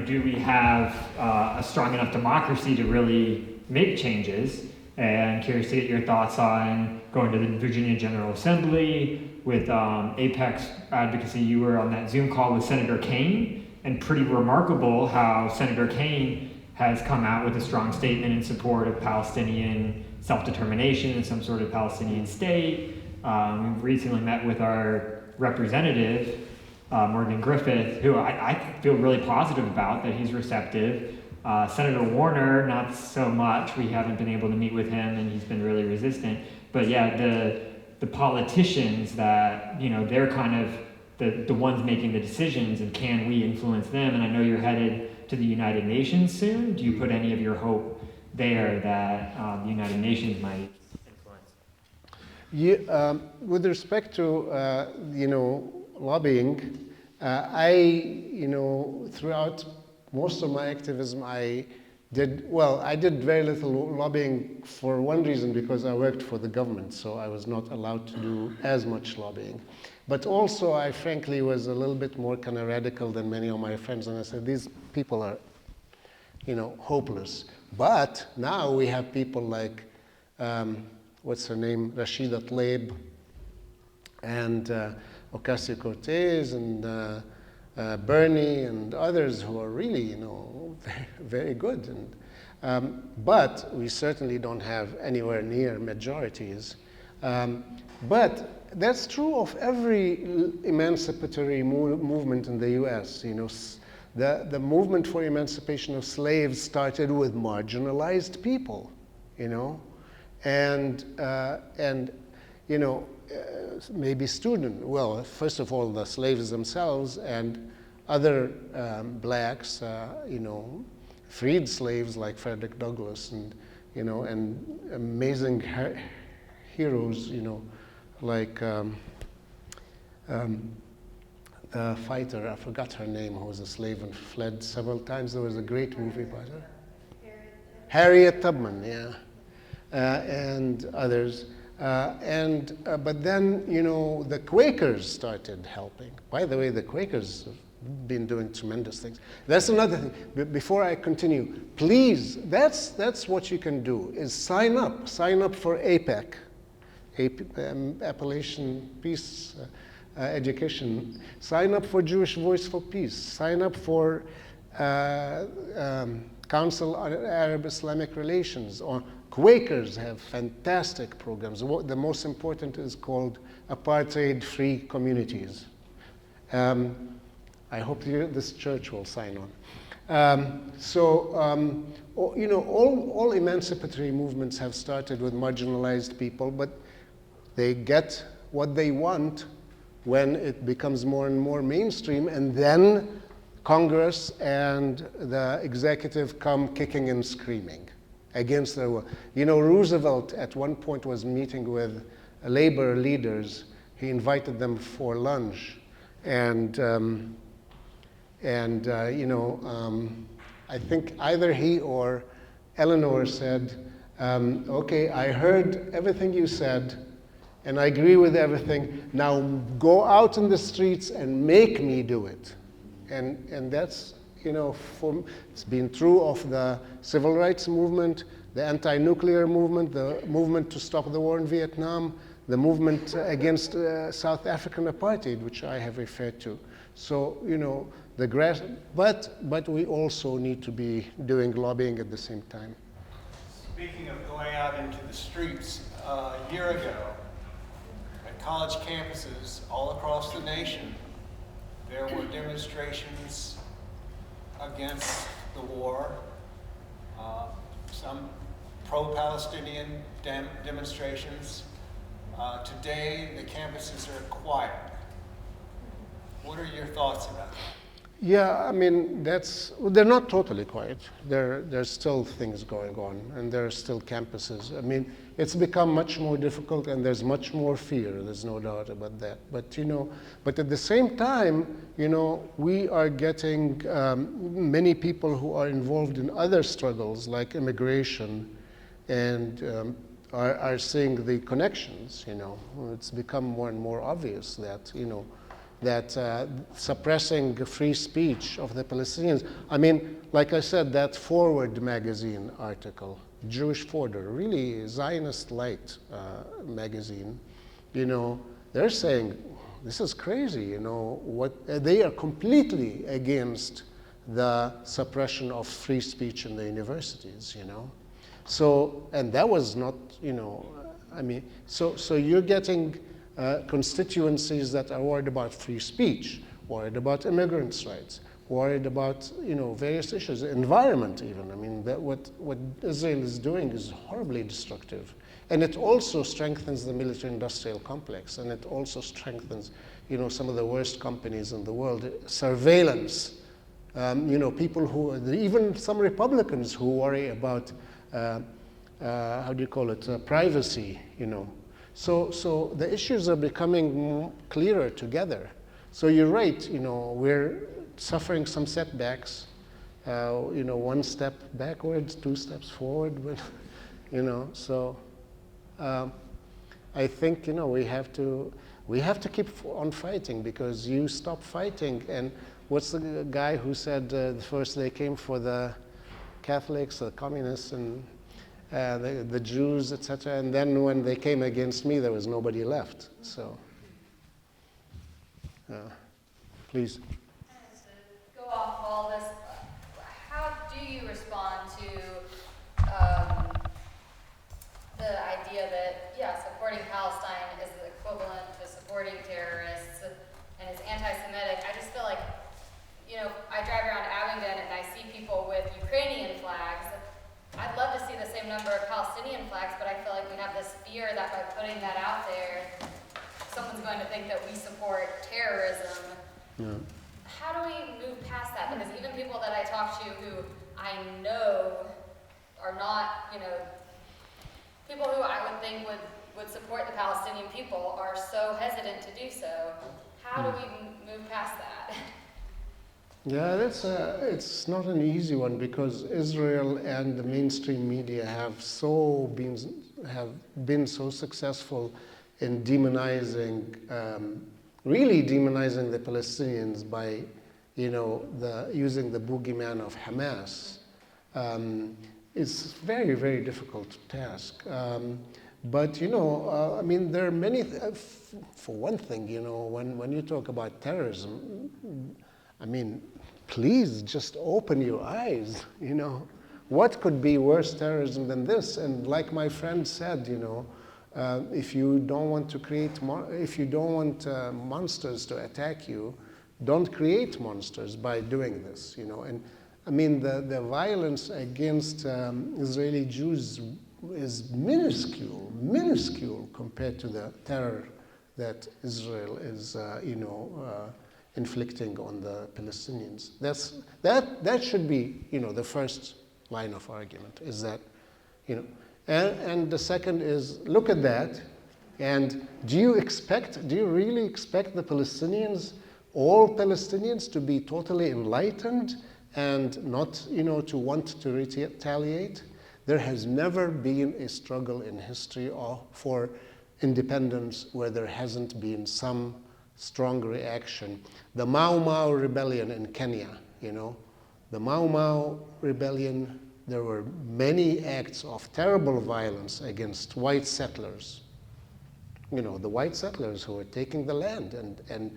do we have a strong enough democracy to really make changes? And curious to get your thoughts on going to the Virginia General Assembly with Apex Advocacy. You were on that Zoom call with Senator Kaine. And pretty remarkable how Senator Kaine has come out with a strong statement in support of Palestinian self-determination and some sort of Palestinian state. We recently met with our representative, Morgan Griffith, who I feel really positive about, that he's receptive. Senator Warner, not so much. We haven't been able to meet with him, and he's been really resistant. But yeah, the politicians that, they're kind of the ones making the decisions, and can we influence them? And I know you're headed to the United Nations soon. Do you put any of your hope there that the United Nations might influence? Yeah, with respect to lobbying, throughout most of my activism, I did very little lobbying for one reason, because I worked for the government, so I was not allowed to do as much lobbying. But also, I frankly was a little bit more kind of radical than many of my friends, and I said, these people are, hopeless. But now we have people like, what's her name, Rashida Tlaib, and Ocasio-Cortez, and Bernie, and others who are really, very good. And, but we certainly don't have anywhere near majorities. But that's true of every emancipatory movement in the U.S. The movement for emancipation of slaves started with marginalized people, and you know, maybe student. Well, first of all, the slaves themselves and other blacks, you know, freed slaves like Frederick Douglass, and you know, and amazing heroes, you know, like the fighter, I forgot her name, who was a slave and fled several times. There was a great movie about her. Harriet Tubman, yeah, and others. But then, you know, the Quakers started helping. By the way, the Quakers have been doing tremendous things. That's another thing. Before I continue, please, that's what you can do, is sign up for APEC, Appalachian Peace Education. Sign up for Jewish Voice for Peace. Sign up for Council on Arab-Islamic Relations. Or Quakers have fantastic programs. The most important is called Apartheid-Free Communities. I hope this church will sign on. You know, all emancipatory movements have started with marginalized people, but they get what they want when it becomes more and more mainstream, and then Congress and the executive come kicking and screaming against their will. You know, Roosevelt at one point was meeting with labor leaders. He invited them for lunch, and you know, I think either he or Eleanor said, okay, I heard everything you said, and I agree with everything. Now go out in the streets and make me do it. And that's, you know, it's been true of the civil rights movement, the anti-nuclear movement, the movement to stop the war in Vietnam, the movement against South African apartheid, which I have referred to. So, you know, but we also need to be doing lobbying at the same time. Speaking of going out into the streets, a year ago, at college campuses all across the nation, there were demonstrations against the war, some pro-Palestinian demonstrations. Today, the campuses are quiet. What are your thoughts about that? Yeah, I mean, they're not totally quiet. There's still things going on, and there are still campuses. I mean, it's become much more difficult, and there's much more fear. There's no doubt about that. But, you know, but at the same time, you know, we are getting many people who are involved in other struggles, like immigration, and are seeing the connections, you know. It's become more and more obvious that, you know, that suppressing free speech of the Palestinians. I mean, like I said, that Forward magazine article, Jewish Forward, really Zionist light magazine, you know, they're saying, this is crazy, you know, they are completely against the suppression of free speech in the universities, you know. So, and that was not, you know, I mean, so you're getting constituencies that are worried about free speech, worried about immigrants' rights, worried about, you know, various issues, environment even. I mean, that what Israel is doing is horribly destructive. And it also strengthens the military-industrial complex, and it also strengthens, you know, some of the worst companies in the world. Surveillance, you know, people who, even some Republicans who worry about, how do you call it, privacy, you know. So the issues are becoming clearer together. So you're right, you know, we're suffering some setbacks, you know, one step backwards, two steps forward, but, you know, so I think, you know, we have to keep on fighting, because you stop fighting, and what's the guy who said first they came for the Catholics, the communists, and the Jews, etc., and then when they came against me, there was nobody left. So, please. To go off all this, how do you respond to the idea that, yeah, supporting Palestine is equivalent to supporting terrorists and is anti-Semitic? I just feel like, you know, I drive around Abingdon and I see people with Ukrainian flags. I'd love to see the same number of Palestinian flags, but I feel like we How do we move past that? Because even people that I talk to who I know are not, people who I would think would support the Palestinian people are so hesitant to do so. How do we move past that? Yeah, it's not an easy one because Israel and the mainstream media have been so successful in demonizing, really demonizing the Palestinians by, using the boogeyman of Hamas. It's a very, very difficult task. But, there are many, for one thing, when you talk about terrorism, please just open your eyes, What could be worse terrorism than this? And like my friend said, if you don't want to create, if you don't want monsters to attack you, don't create monsters by doing this, And the violence against Israeli Jews is minuscule compared to the terror that Israel is, inflicting on the Palestinians. That should be, the first line of argument is that, and the second is look at that, and do you really expect the Palestinians, all Palestinians, to be totally enlightened and not, to want to retaliate? There has never been a struggle in history for independence where there hasn't been some strong reaction. The Mau Mau rebellion in Kenya, the Mau Mau rebellion, there were many acts of terrible violence against white settlers. The white settlers who were taking the land and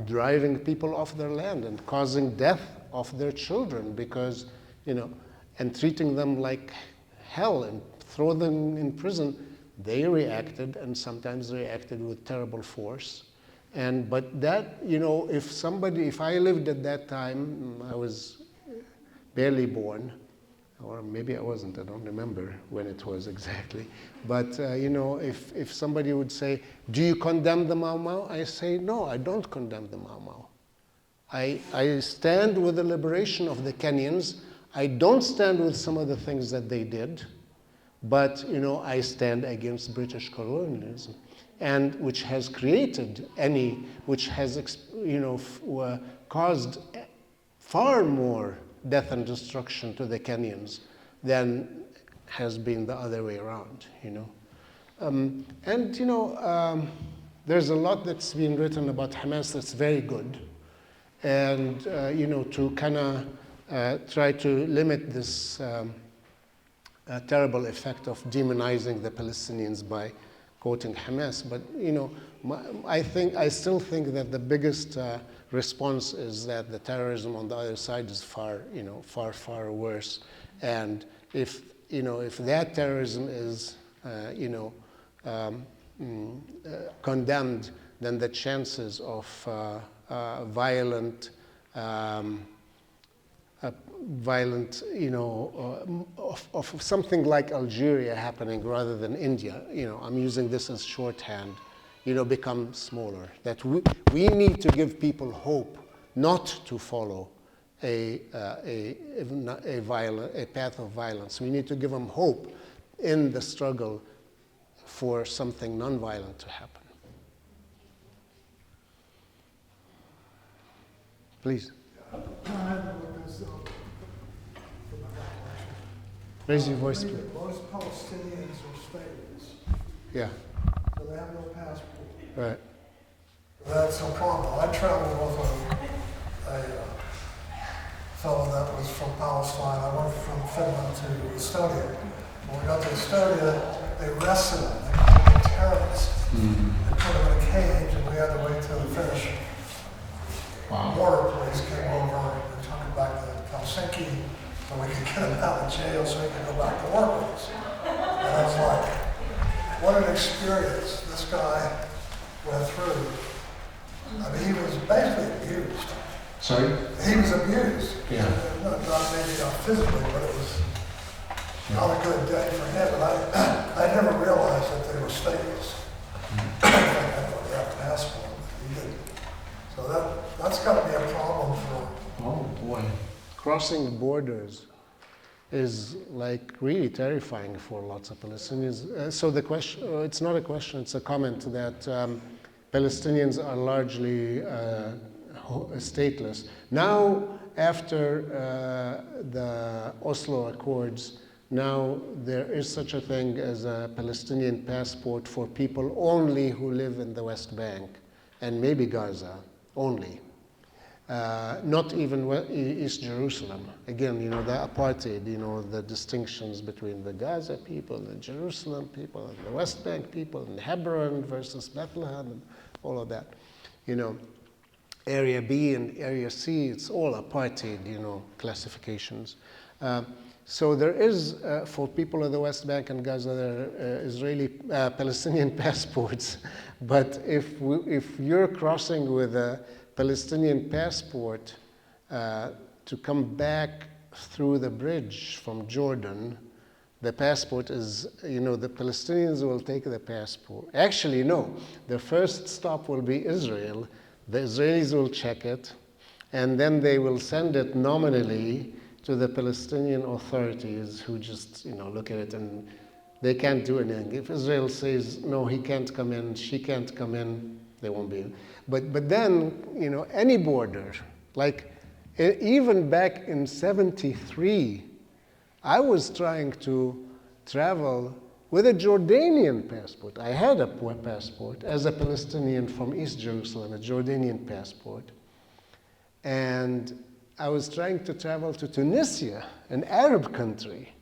driving people off their land and causing death of their children because, and treating them like hell and throw them in prison. They reacted, and sometimes reacted with terrible force. But that, if I lived at that time, I was barely born, or maybe I wasn't, I don't remember when it was exactly. But, if somebody would say, do you condemn the Mau Mau? I say, no, I don't condemn the Mau Mau. I stand with the liberation of the Kenyans. I don't stand with some of the things that they did, but, I stand against British colonialism, and which has created which has, caused far more death and destruction to the Kenyans than has been the other way around, there's a lot that's been written about Hamas that's very good, and, to kind of try to limit this terrible effect of demonizing the Palestinians by quoting Hamas. But, I still think that the biggest response is that the terrorism on the other side is far worse. And if that terrorism is, condemned, then the chances of violent, of something like Algeria happening rather than India, I'm using this as shorthand, become smaller. That we need to give people hope not to follow a path of violence. We need to give them hope in the struggle for something nonviolent to happen. Please. Raise your voice, please. Most Palestinians are stateless. Yeah. So they have no passport. Right. That's a problem. I traveled with a fellow that was from Palestine. I went from Finland to Estonia. When we got to Estonia, they arrested him. They called him a terrorist. They put him in a cage, and we had to wait till the Finnish border police came over and took him back to Helsinki so we could get him out of jail so he could go back to work with us. And I was like, what an experience this guy went through. I mean, he was basically abused. Sorry? He was abused. Yeah. Not maybe not physically, but it was not a good day for him. And I never realized that they were stateless. I thought they had a passport, but he didn't. So that That's got to be a problem for. Oh boy. Crossing borders is like really terrifying for lots of Palestinians. So the question, it's not a question, it's a comment that Palestinians are largely stateless. Now, after the Oslo Accords, now there is such a thing as a Palestinian passport for people only who live in the West Bank and maybe Gaza, only. Not even East Jerusalem. Again, you know, the apartheid, you know, the distinctions between the Gaza people, the Jerusalem people, and the West Bank people, and Hebron versus Bethlehem, and all of that. You know, Area B and Area C, it's all apartheid, you know, classifications. So there is, for people of the West Bank and Gaza, there are Israeli Palestinian passports. But if you're crossing with a Palestinian passport to come back through the bridge from Jordan, the passport is, you know, the Palestinians will take the passport. Actually, no. The first stop will be Israel. The Israelis will check it, and then they will send it nominally to the Palestinian authorities, who just, you know, look at it, and they can't do anything. If Israel says, no, he can't come in, she can't come in, they won't be in. But then, you know, any border, like even back in '73, I was trying to travel with a Jordanian passport. I had a passport as a Palestinian from East Jerusalem, a Jordanian passport. And I was trying to travel to Tunisia, an Arab country.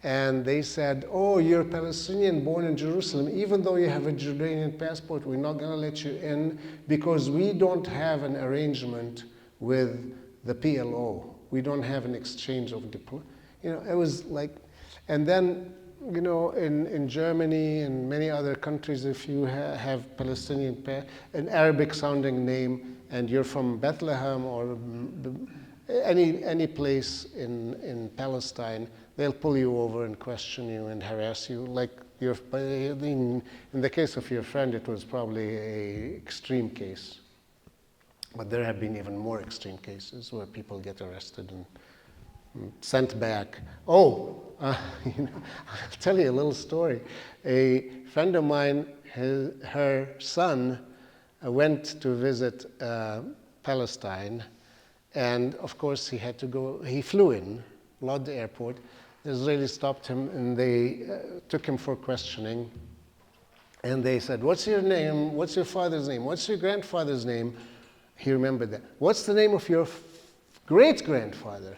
And they said, oh, you're Palestinian born in Jerusalem. Even though you have a Jordanian passport, we're not going to let you in because we don't have an arrangement with the PLO. We don't have an exchange of you know, it was like, and then, you know, in Germany and many other countries, if you have Palestinian, an Arabic-sounding name, and you're from Bethlehem or any place in Palestine, they'll pull you over and question you and harass you. Like in the case of your friend, it was probably an extreme case. But there have been even more extreme cases where people get arrested and sent back. Oh, you know, I'll tell you a little story. A friend of mine, her son went to visit Palestine, and of course he had to go, he flew in, Lod Airport. The Israelis stopped him and they took him for questioning. And they said, what's your name? What's your father's name? What's your grandfather's name? He remembered that. What's the name of your great-grandfather?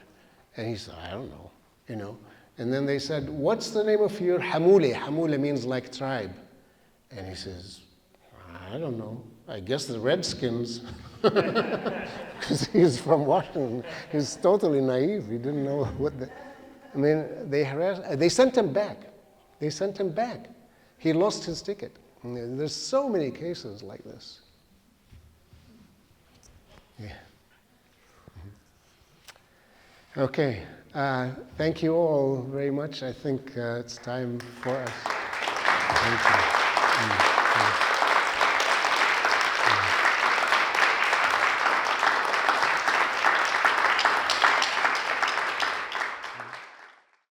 And he said, I don't know, you know. And then they said, what's the name of your Hamule? Hamule means like tribe. And he says, I don't know. I guess the Redskins. Because he's from Washington. He's totally naive. He didn't know what the... I mean, they sent him back. They sent him back. He lost his ticket. There's so many cases like this. Yeah. Okay. Thank you all very much. I think it's time for us. Thank you.